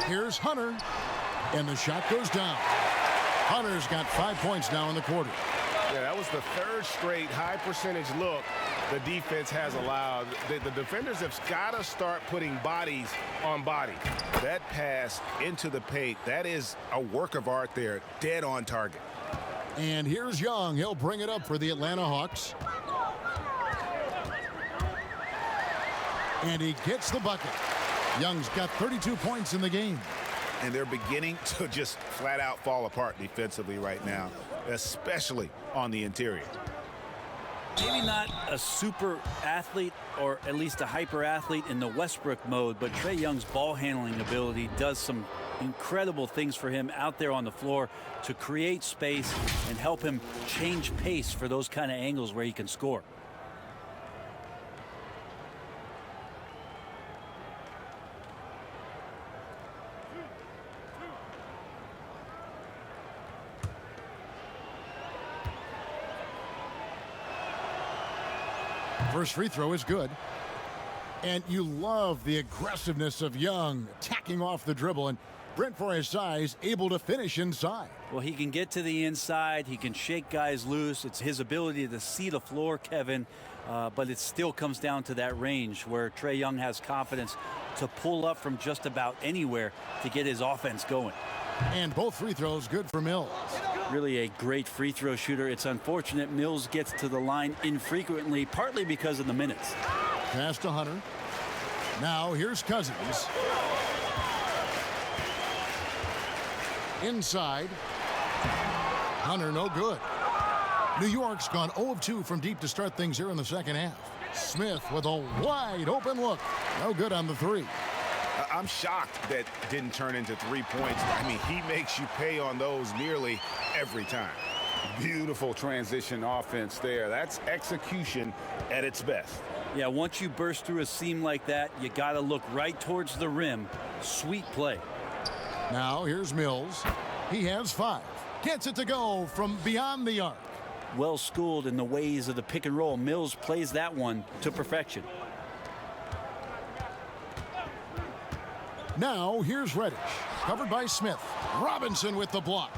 Here's Hunter. And the shot goes down. Hunter's got 5 points now in the quarter. Yeah, that was the 3rd straight high percentage look the defense has allowed. The defenders have got to start putting bodies on body. That pass into the paint, that is a work of art there, dead on target. And here's Young. He'll bring it up for the Atlanta Hawks. And he gets the bucket. Young's got 32 points in the game. And they're beginning to just flat out fall apart defensively right now, especially on the interior. Maybe not a super athlete or at least a hyper athlete in the Westbrook mode, but Trae Young's ball handling ability does some incredible things for him out there on the floor to create space and help him change pace for those kind of angles where he can score. First free throw is good. And you love the aggressiveness of Young tacking off the dribble, and Brent, for his size, able to finish inside. Well, he can get to the inside. He can shake guys loose. It's his ability to see the floor, Kevin. But it still comes down to that range where Trae Young has confidence to pull up from just about anywhere to get his offense going. And both free throws good for Mills. Really a great free throw shooter. It's unfortunate Mills gets to the line infrequently, partly because of the minutes. Pass to Hunter. Now here's Cousins. Inside. Hunter no good. New York's gone 0 of 2 from deep to start things here in the second half. Smith with a wide open look. No good on the three. I'm shocked that didn't turn into 3 points. I mean, he makes you pay on those nearly every time. Beautiful transition offense there. That's execution at its best. Yeah, once you burst through a seam like that, you got to look right towards the rim. Sweet play. Now here's Mills. He has 5. Gets it to go from beyond the arc. Well schooled in the ways of the pick and roll. Mills plays that one to perfection. Now here's Reddish, covered by Smith. Robinson with the block.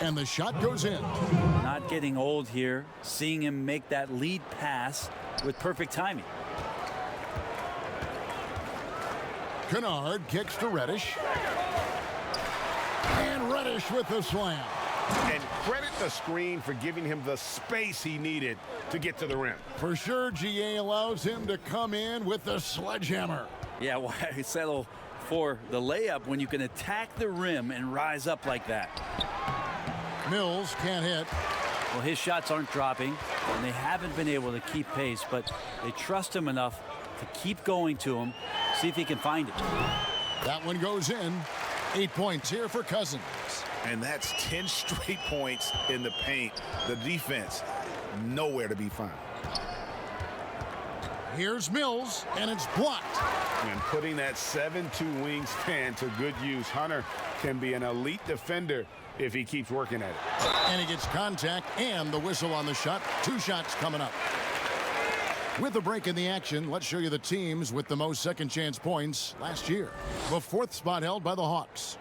And the shot goes in. Not getting old here. Seeing him make that lead pass with perfect timing. Kennard kicks to Reddish. And Reddish with the slam. And credit the screen for giving him the space he needed to get to the rim. For sure, GA allows him to come in with the sledgehammer. Yeah, why settle for the layup when you can attack the rim and rise up like that? Mills can't hit. Well, his shots aren't dropping, and they haven't been able to keep pace, but they trust him enough to keep going to him, see if he can find it. That one goes in. 8 points here for Cousins. And that's 10 straight points in the paint. The defense, nowhere to be found. Here's Mills, and it's blocked. And putting that 7'2" wingspan to good use, Hunter can be an elite defender if he keeps working at it. And he gets contact and the whistle on the shot. 2 shots coming up. With a break in the action, let's show you the teams with the most second chance points last year. The 4th spot held by the Hawks.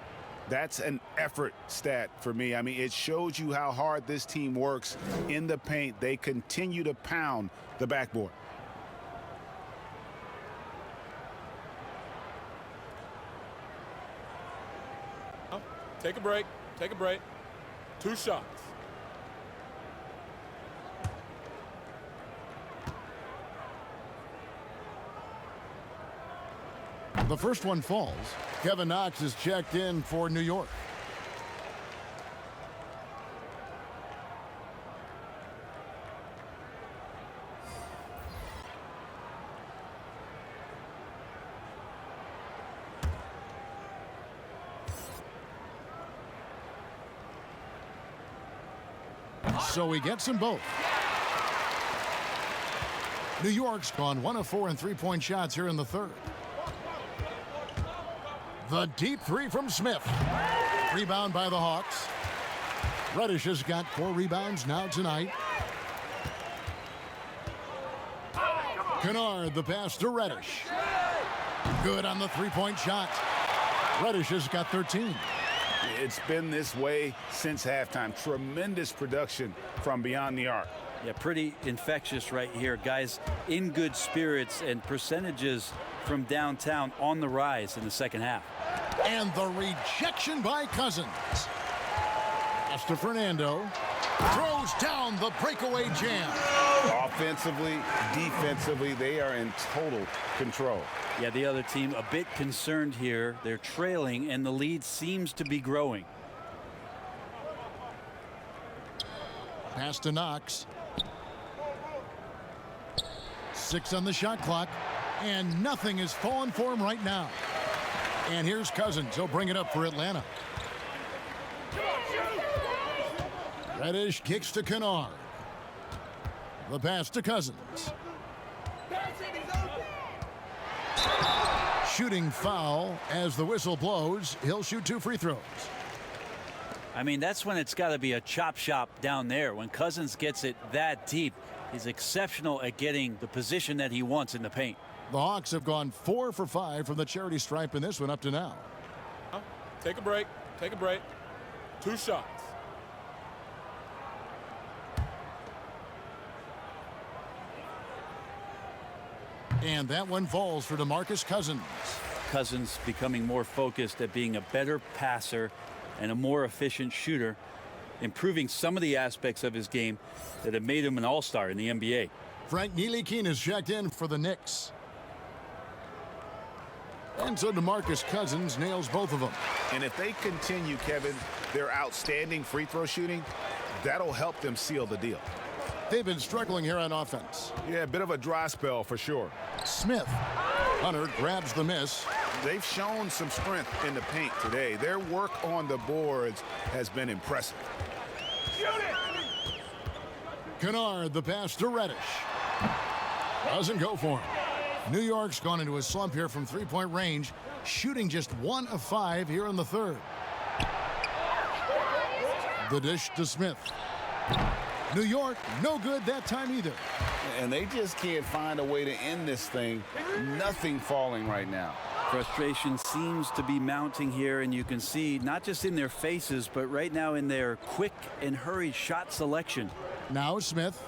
That's an effort stat for me. I mean, it shows you how hard this team works in the paint. They continue to pound the backboard. Take a break. Take a break. 2 shots. The first one falls. Kevin Knox is checked in for New York. So he gets them both. New York's gone 1 of 4 in 3-point shots here in the 3rd. The deep 3 from Smith. Rebound by the Hawks. Reddish has got 4 rebounds now tonight. Kennard, the pass to Reddish. Good on the 3-point shot. Reddish has got 13. It's been this way since halftime. Tremendous production from beyond the arc. Yeah, pretty infectious right here. Guys in good spirits, and percentages from downtown on the rise in the second half. And the rejection by Cousins. Pass to Fernando. Throws down the breakaway jam. Offensively, defensively, they are in total control. Yeah, the other team a bit concerned here. They're trailing, and the lead seems to be growing. Pass to Knox. 6 on the shot clock, and nothing is falling for him right now. And here's Cousins. He'll bring it up for Atlanta. Reddish kicks to Kennard. The pass to Cousins. Shooting foul as the whistle blows. He'll shoot 2 free throws. I mean, that's when it's got to be a chop shop down there. When Cousins gets it that deep, he's exceptional at getting the position that he wants in the paint. The Hawks have gone 4 for 5 from the charity stripe in this one up to now. Take a break. Take a break. 2 shots. And that one falls for DeMarcus Cousins. Cousins becoming more focused at being a better passer and a more efficient shooter, improving some of the aspects of his game that have made him an all-star in the NBA. Frank Ntilikina is checked in for the Knicks. And so DeMarcus Cousins nails both of them. And if they continue, Kevin, their outstanding free throw shooting, that'll help them seal the deal. They've been struggling here on offense. Yeah, a bit of a dry spell for sure. Smith. Hunter grabs the miss. They've shown some strength in the paint today. Their work on the boards has been impressive. Kennard, the pass to Reddish. Doesn't go for him. New York's gone into a slump here from three-point range, shooting just 1 of 5 here in the third. The dish to Smith. New York, no good that time either. And they just can't find a way to end this thing. Nothing falling right now. Frustration seems to be mounting here, and you can see not just in their faces, but right now in their quick and hurried shot selection. Now Smith,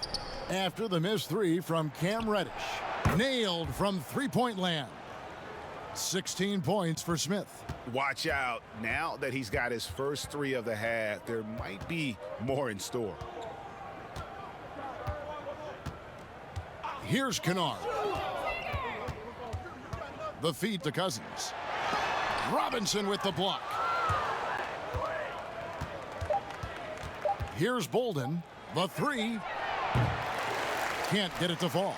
after the missed 3 from Cam Reddish. Nailed from three-point land. 16 points for Smith. Watch out. Now that he's got his first 3 of the half, there might be more in store. Here's Kennard. The feed to Cousins. Robinson with the block. Here's Bolden. The 3. Can't get it to fall.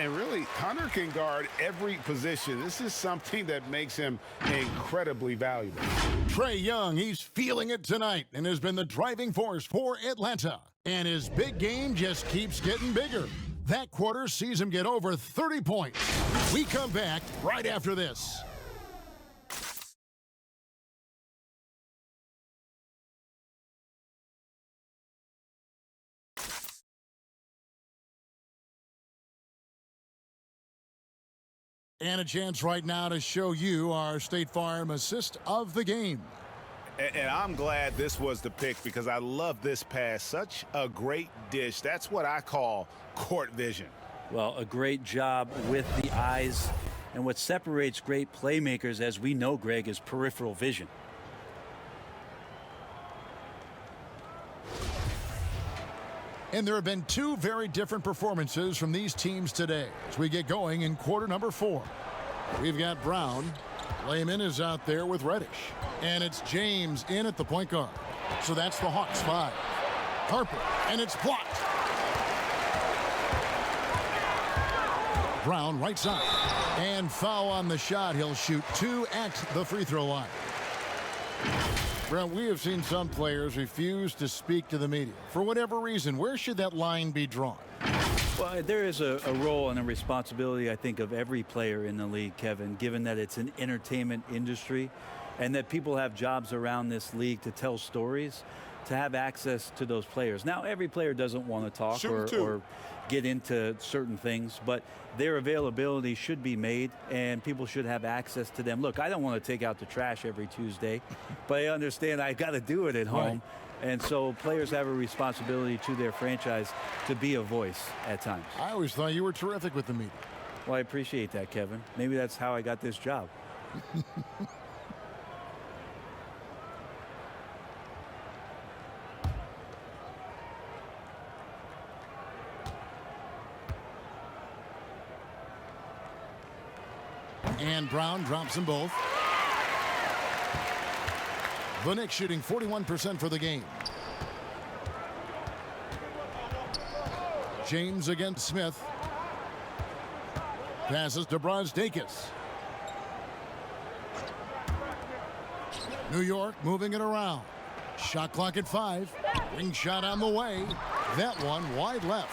And really, Hunter can guard every position. This is something that makes him incredibly valuable. Trae Young, he's feeling it tonight and has been the driving force for Atlanta. And his big game just keeps getting bigger. That quarter sees him get over 30 points. We come back right after this. And a chance right now to show you our State Farm assist of the game. And I'm glad this was the pick because I love this pass. Such a great dish. That's what I call court vision. Well, a great job with the eyes. And what separates great playmakers, as we know, Greg, is peripheral vision. And there have been 2 very different performances from these teams today as we get going in quarter number 4. We've got Brown. Layman is out there with Reddish. And it's James in at the point guard. So that's the Hawks 5. Harper, and it's blocked. Brown right side. And foul on the shot. He'll shoot 2 at the free throw line. Brent, we have seen some players refuse to speak to the media. For whatever reason, where should that line be drawn? Well, there is a role and a responsibility, I think, of every player in the league, Kevin, given that it's an entertainment industry and that people have jobs around this league to tell stories, to have access to those players. Now, every player doesn't want to talk or get into certain things, but their availability should be made and people should have access to them. Look, I don't want to take out the trash every Tuesday, but I understand I got to do it at home. And so players have a responsibility to their franchise to be a voice at times. I always thought you were terrific with the media. Well, I appreciate that, Kevin. Maybe that's how I got this job. And Brown drops them both. The Knicks shooting 41% for the game. James against Smith. Passes to Brazdeikis. New York moving it around. Shot clock at 5. Ring shot on the way. That one wide left.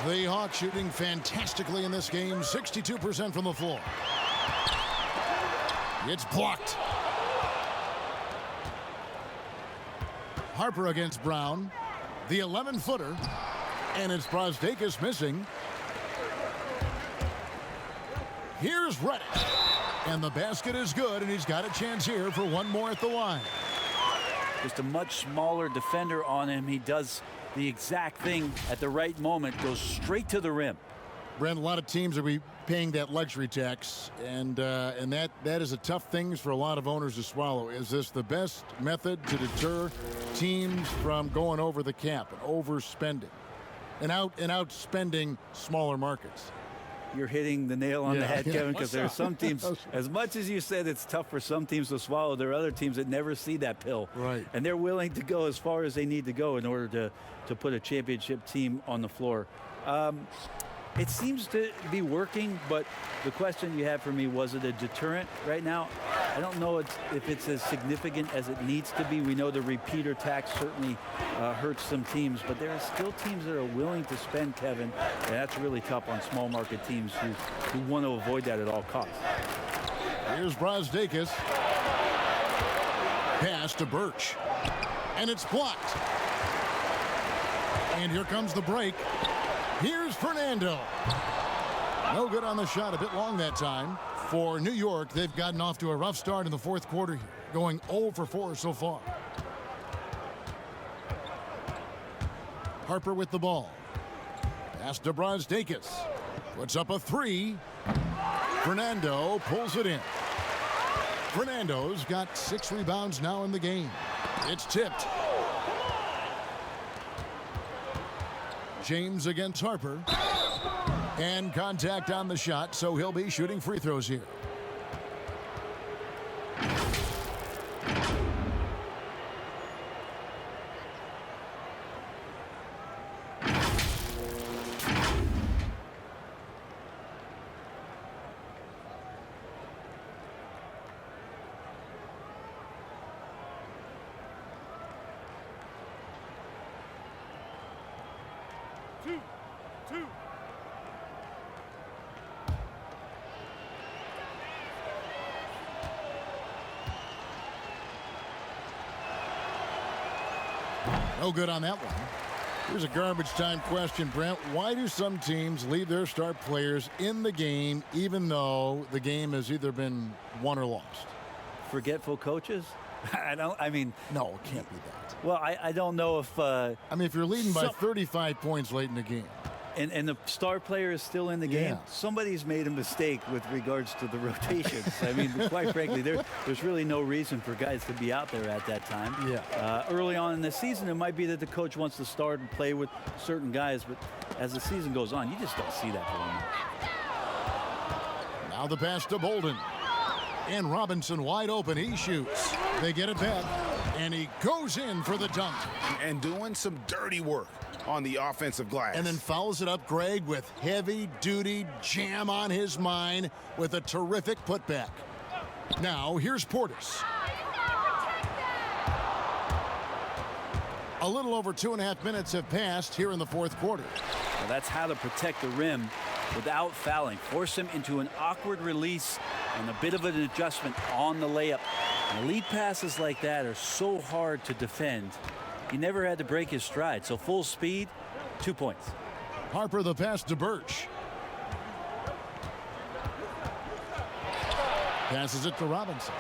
The Hawks shooting fantastically in this game. 62% from the floor. It's blocked. Harper against Brown. The 11-footer. And it's Brazdeikis missing. Here's Reddish. And the basket is good, and he's got a chance here for one more at the line. Just a much smaller defender on him. He does the exact thing at the right moment, goes straight to the rim. Brent, a lot of teams are paying that luxury tax, and that is a tough thing for a lot of owners to swallow. Is this the best method to deter teams from going over the cap and overspending and outspending smaller markets? You're hitting the nail on the head, Kevin, because there are some teams, as much as you said it's tough for some teams to swallow, there are other teams that never see that pill. Right. And they're willing to go as far as they need to go in order to put a championship team on the floor. It seems to be working, but the question you have for me, was it a deterrent right now? I don't know if it's as significant as it needs to be. We know the repeater tax certainly hurts some teams, but there are still teams that are willing to spend, Kevin, and that's really tough on small market teams who want to avoid that at all costs. Here's Brazdeikis. Pass to Birch. And it's blocked. And here comes the break. Here's Fernando. No good on the shot. A bit long that time. For New York, they've gotten off to a rough start in the fourth quarter here, going 0 for 4 so far. Harper with the ball. Pass to Brazdeikis. Puts up a 3. Fernando pulls it in. Fernando's got 6 rebounds now in the game. It's tipped. James against Harper. And contact on the shot, so he'll be shooting free throws here. Two. No good on that one. Here's a garbage time question, Brent. Why do some teams leave their star players in the game even though the game has either been won or lost? Forgetful coaches? No, it can't be that. Well, I don't know if... if you're leading by 35 points late in the game. And the star player is still in the game. Somebody's made a mistake with regards to the rotations. Quite frankly, there's really no reason for guys to be out there at that time. Early on in the season, it might be that the coach wants to start and play with certain guys, but as the season goes on, you just don't see that very much. Now the pass to Bolden. And Robinson wide open. He shoots. They get it back. And he goes in for the dunk. And doing some dirty work on the offensive glass. And then fouls it up, Greg, with heavy-duty jam on his mind with a terrific putback. Now, here's Portis. A little over 2.5 minutes have passed here in the fourth quarter. Well, that's how to protect the rim without fouling. Force him into an awkward release and a bit of an adjustment on the layup. And lead passes like that are so hard to defend. He never had to break his stride. So full speed, 2 points. Harper the pass to Birch. Passes it to Robinson.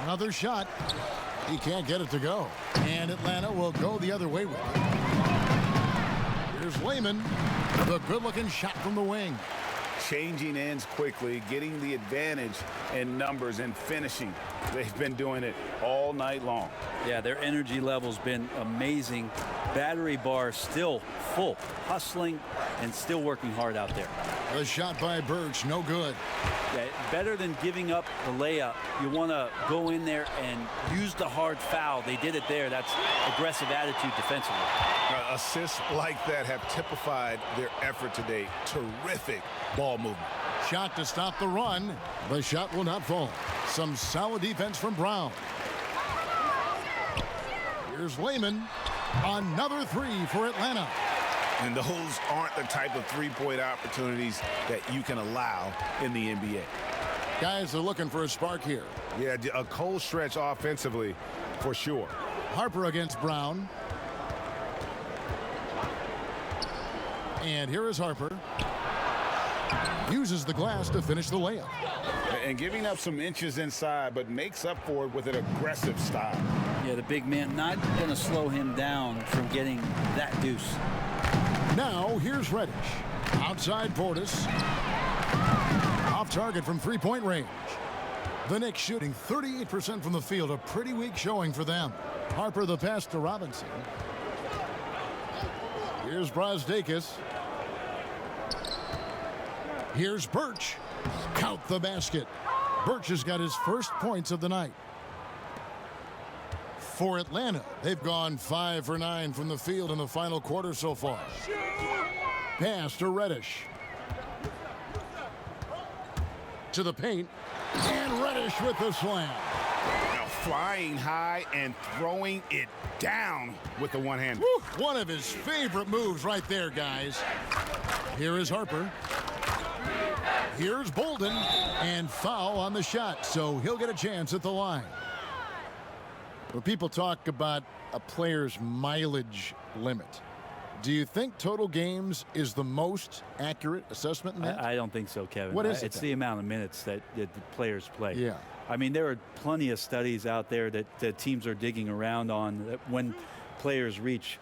Another shot. He can't get it to go. And Atlanta will go the other way with it. Here's Lehman. The good-looking shot from the wing. Changing ends quickly, getting the advantage in numbers and finishing. They've been doing it all night long. Yeah, their energy level's been amazing. Battery bar still full, hustling and still working hard out there. The shot by Birch, no good. Yeah, better than giving up the layup. You want to go in there and use the hard foul. They did it there. That's aggressive attitude defensively. Assists like that have typified their effort today. Terrific ball movement. Shot to stop the run. The shot will not fall. Some solid defense from Brown. Here's Lehman. Another three for Atlanta. And those aren't the type of three-point opportunities that you can allow in the NBA. Guys are looking for a spark here. Yeah, a cold stretch offensively for sure. Harper against Brown. And here is Harper. Uses the glass to finish the layup. And giving up some inches inside, but makes up for it with an aggressive style. Yeah, the big man not going to slow him down from getting that deuce. Now, here's Reddish. Outside Portis. Off target from three-point range. The Knicks shooting 38% from the field. A pretty weak showing for them. Harper the pass to Robinson. Here's Brasdakis. Here's Birch. Count the basket. Birch has got his first points of the night. For Atlanta, they've gone 5 for 9 from the field in the final quarter so far. Pass to Reddish. To the paint. And Reddish with the slam. Now flying high and throwing it down with the one hand. One of his favorite moves right there, guys. Here is Harper. Here's Bolden. And foul on the shot, so he'll get a chance at the line. When people talk about a player's mileage limit, do you think total games is the most accurate assessment in that? I don't think so, Kevin. What is it? It's the amount of minutes that the players play. Yeah. I mean, there are plenty of studies out there that teams are digging around on that when players reach.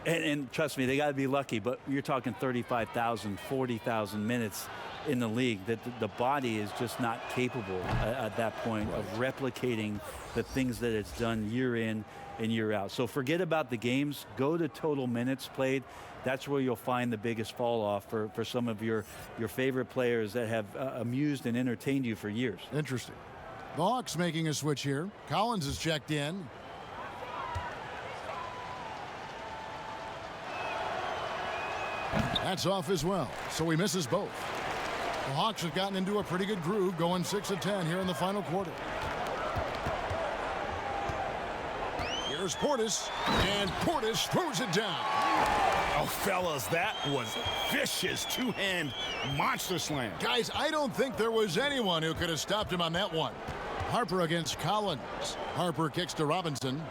And trust me, they got to be lucky, but you're talking 35,000, 40,000 minutes in the league, that the body is just not capable at that point of replicating the things that it's done year in and year out. So forget about the games. Go to total minutes played. That's where you'll find the biggest fall off for some of your favorite players that have amused and entertained you for years. Interesting. The Hawks making a switch here. Collins is checked in. That's off as well, so he misses both. The Hawks have gotten into a pretty good groove, going 6 of 10 here in the final quarter. Here's Portis, and Portis throws it down. Oh, fellas, that was vicious two-hand monster slam. Guys, I don't think there was anyone who could have stopped him on that one. Harper against Collins. Harper kicks to Robinson.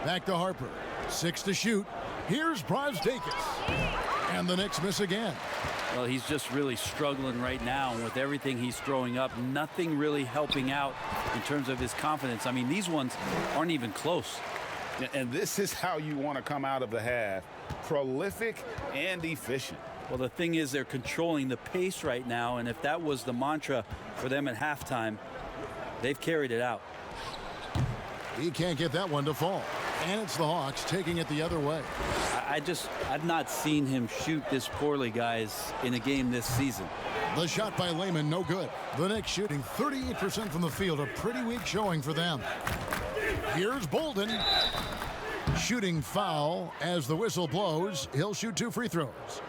Back to Harper. 6 to shoot. Here's Brasdakis. And the Knicks miss again. Well, he's just really struggling right now with everything he's throwing up. Nothing really helping out in terms of his confidence. I mean, these ones aren't even close. And this is how you want to come out of the half. Prolific and efficient. Well, the thing is, they're controlling the pace right now, and if that was the mantra for them at halftime, they've carried it out. He can't get that one to fall. And it's the Hawks taking it the other way. I've not seen him shoot this poorly, guys, in a game this season. The shot by Lehman, no good. The Knicks shooting 38% from the field, a pretty weak showing for them. Here's Bolden. Shooting foul as the whistle blows. He'll shoot 2 free throws.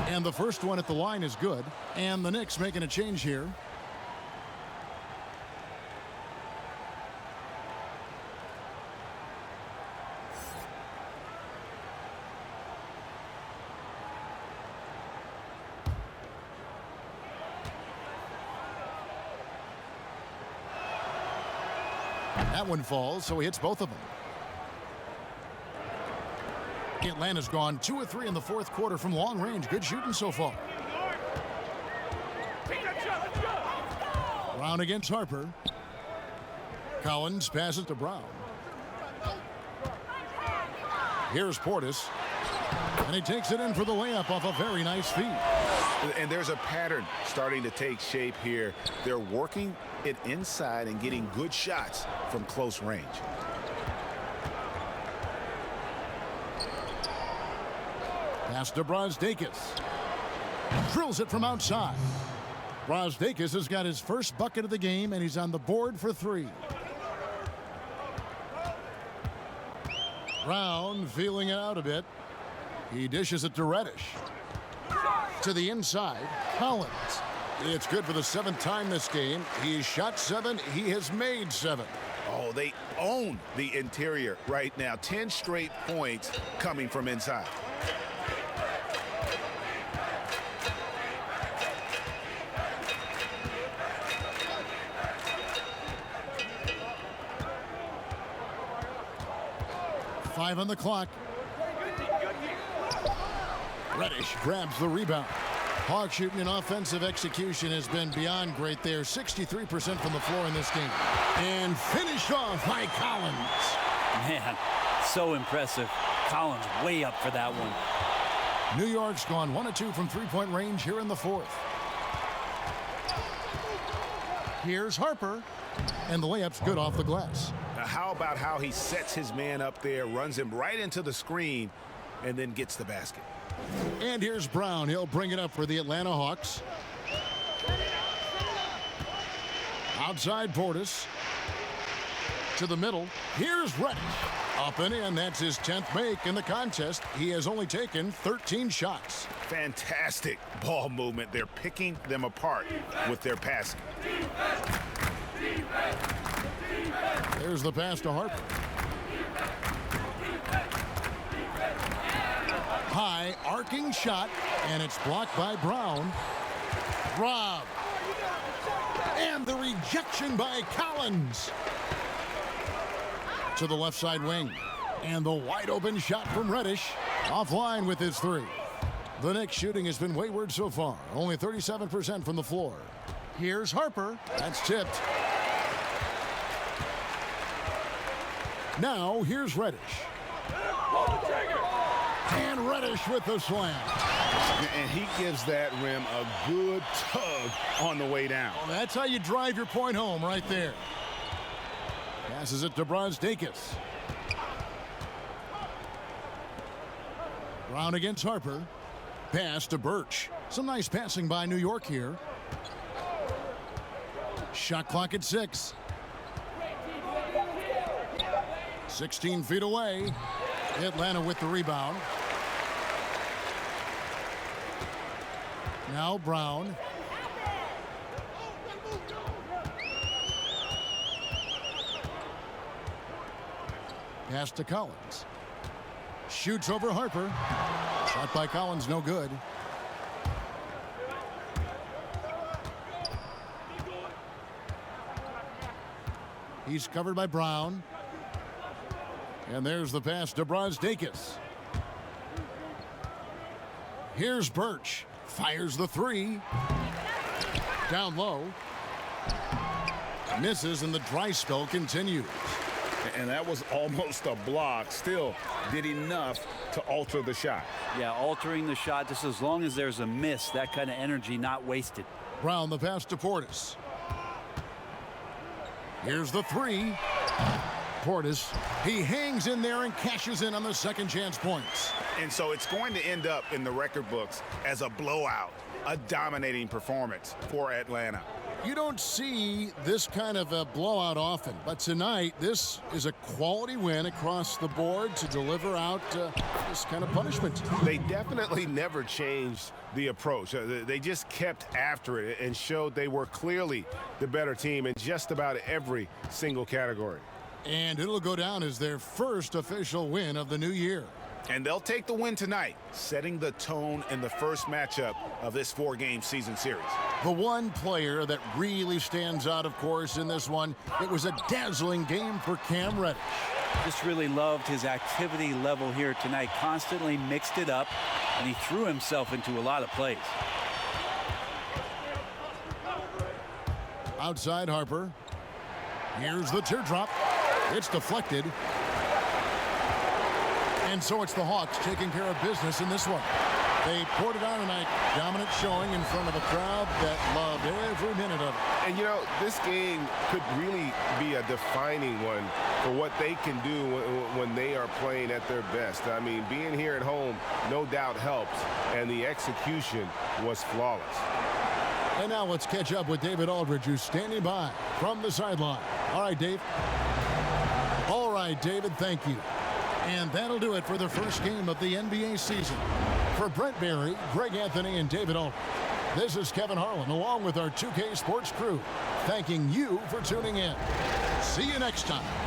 And the first one at the line is good. And the Knicks making a change here. That one falls, so he hits both of them. Atlanta's gone 2 of 3 in the fourth quarter from long range. Good shooting so far. Brown against Harper. Collins passes to Brown. Here's Portis. And he takes it in for the layup off a very nice feed. And there's a pattern starting to take shape here. They're working it inside and getting good shots from close range. Pass to Brosdakis. Drills it from outside. Brosdakis has got his first bucket of the game, and he's on the board for 3. Brown feeling it out a bit. He dishes it to Reddish. To the inside, Collins. It's good for the 7th time this game. He's shot 7. He has made 7. Oh, they own the interior right now. 10 straight points coming from inside. Five on the clock. Reddish grabs the rebound. Hawks shooting and offensive execution has been beyond great there. 63% from the floor in this game. And finished off by Collins. Man, so impressive. Collins way up for that one. New York's gone 1 of 2 from three-point range here in the fourth. Here's Harper. And the layup's good off the glass. Now, how about how he sets his man up there, runs him right into the screen, and then gets the basket. And here's Brown. He'll bring it up for the Atlanta Hawks. Outside Portis. To the middle. Here's Reddish. Up and in. That's his 10th make in the contest. He has only taken 13 shots. Fantastic ball movement. They're picking them apart with their passing. There's the pass to Harper. High arcing shot, and it's blocked by Brown. Rob. And the rejection by Collins. To the left side wing. And the wide open shot from Reddish. Offline with his 3. The Knicks shooting has been wayward so far. Only 37% from the floor. Here's Harper. That's tipped. Now, here's Reddish. And Reddish with the slam. And he gives that rim a good tug on the way down. Well, that's how you drive your point home right there. Passes it to Brosdakis. Brown against Harper. Pass to Birch. Some nice passing by New York here. Shot clock at 6. 16 feet away. Atlanta with the rebound. Now Brown. Pass to Collins. Shoots over Harper. Shot by Collins, no good. He's covered by Brown. And there's the pass to Brosdakis. Here's Birch. Fires the 3. Down low. Misses, and the dry spell continues. And that was almost a block. Still did enough to alter the shot. Yeah, altering the shot just as long as there's a miss. That kind of energy not wasted. Brown the pass to Portis. Here's the 3. Portis, he hangs in there and cashes in on the second chance points. And so it's going to end up in the record books as a blowout, a dominating performance for Atlanta. You don't see this kind of a blowout often, but tonight this is a quality win across the board to deliver out this kind of punishment. They definitely never changed the approach. They just kept after it and showed they were clearly the better team in just about every single category. And it'll go down as their first official win of the new year. And they'll take the win tonight, setting the tone in the first matchup of this 4-game season series. The one player that really stands out, of course, in this one, it was a dazzling game for Cam Reddish. Just really loved his activity level here tonight. Constantly mixed it up, and he threw himself into a lot of plays. Outside Harper. Here's the teardrop. It's deflected. And so it's the Hawks taking care of business in this one. They poured it on tonight. Dominant showing in front of a crowd that loved every minute of it. And, you know, this game could really be a defining one for what they can do when they are playing at their best. I mean, being here at home no doubt helps, and the execution was flawless. And now let's catch up with David Aldridge, who's standing by from the sideline. All right, Dave. All right, David, thank you. And that'll do it for the first game of the NBA season. For Brent Barry, Greg Anthony, and David Aldridge, this is Kevin Harlan, along with our 2K Sports crew, thanking you for tuning in. See you next time.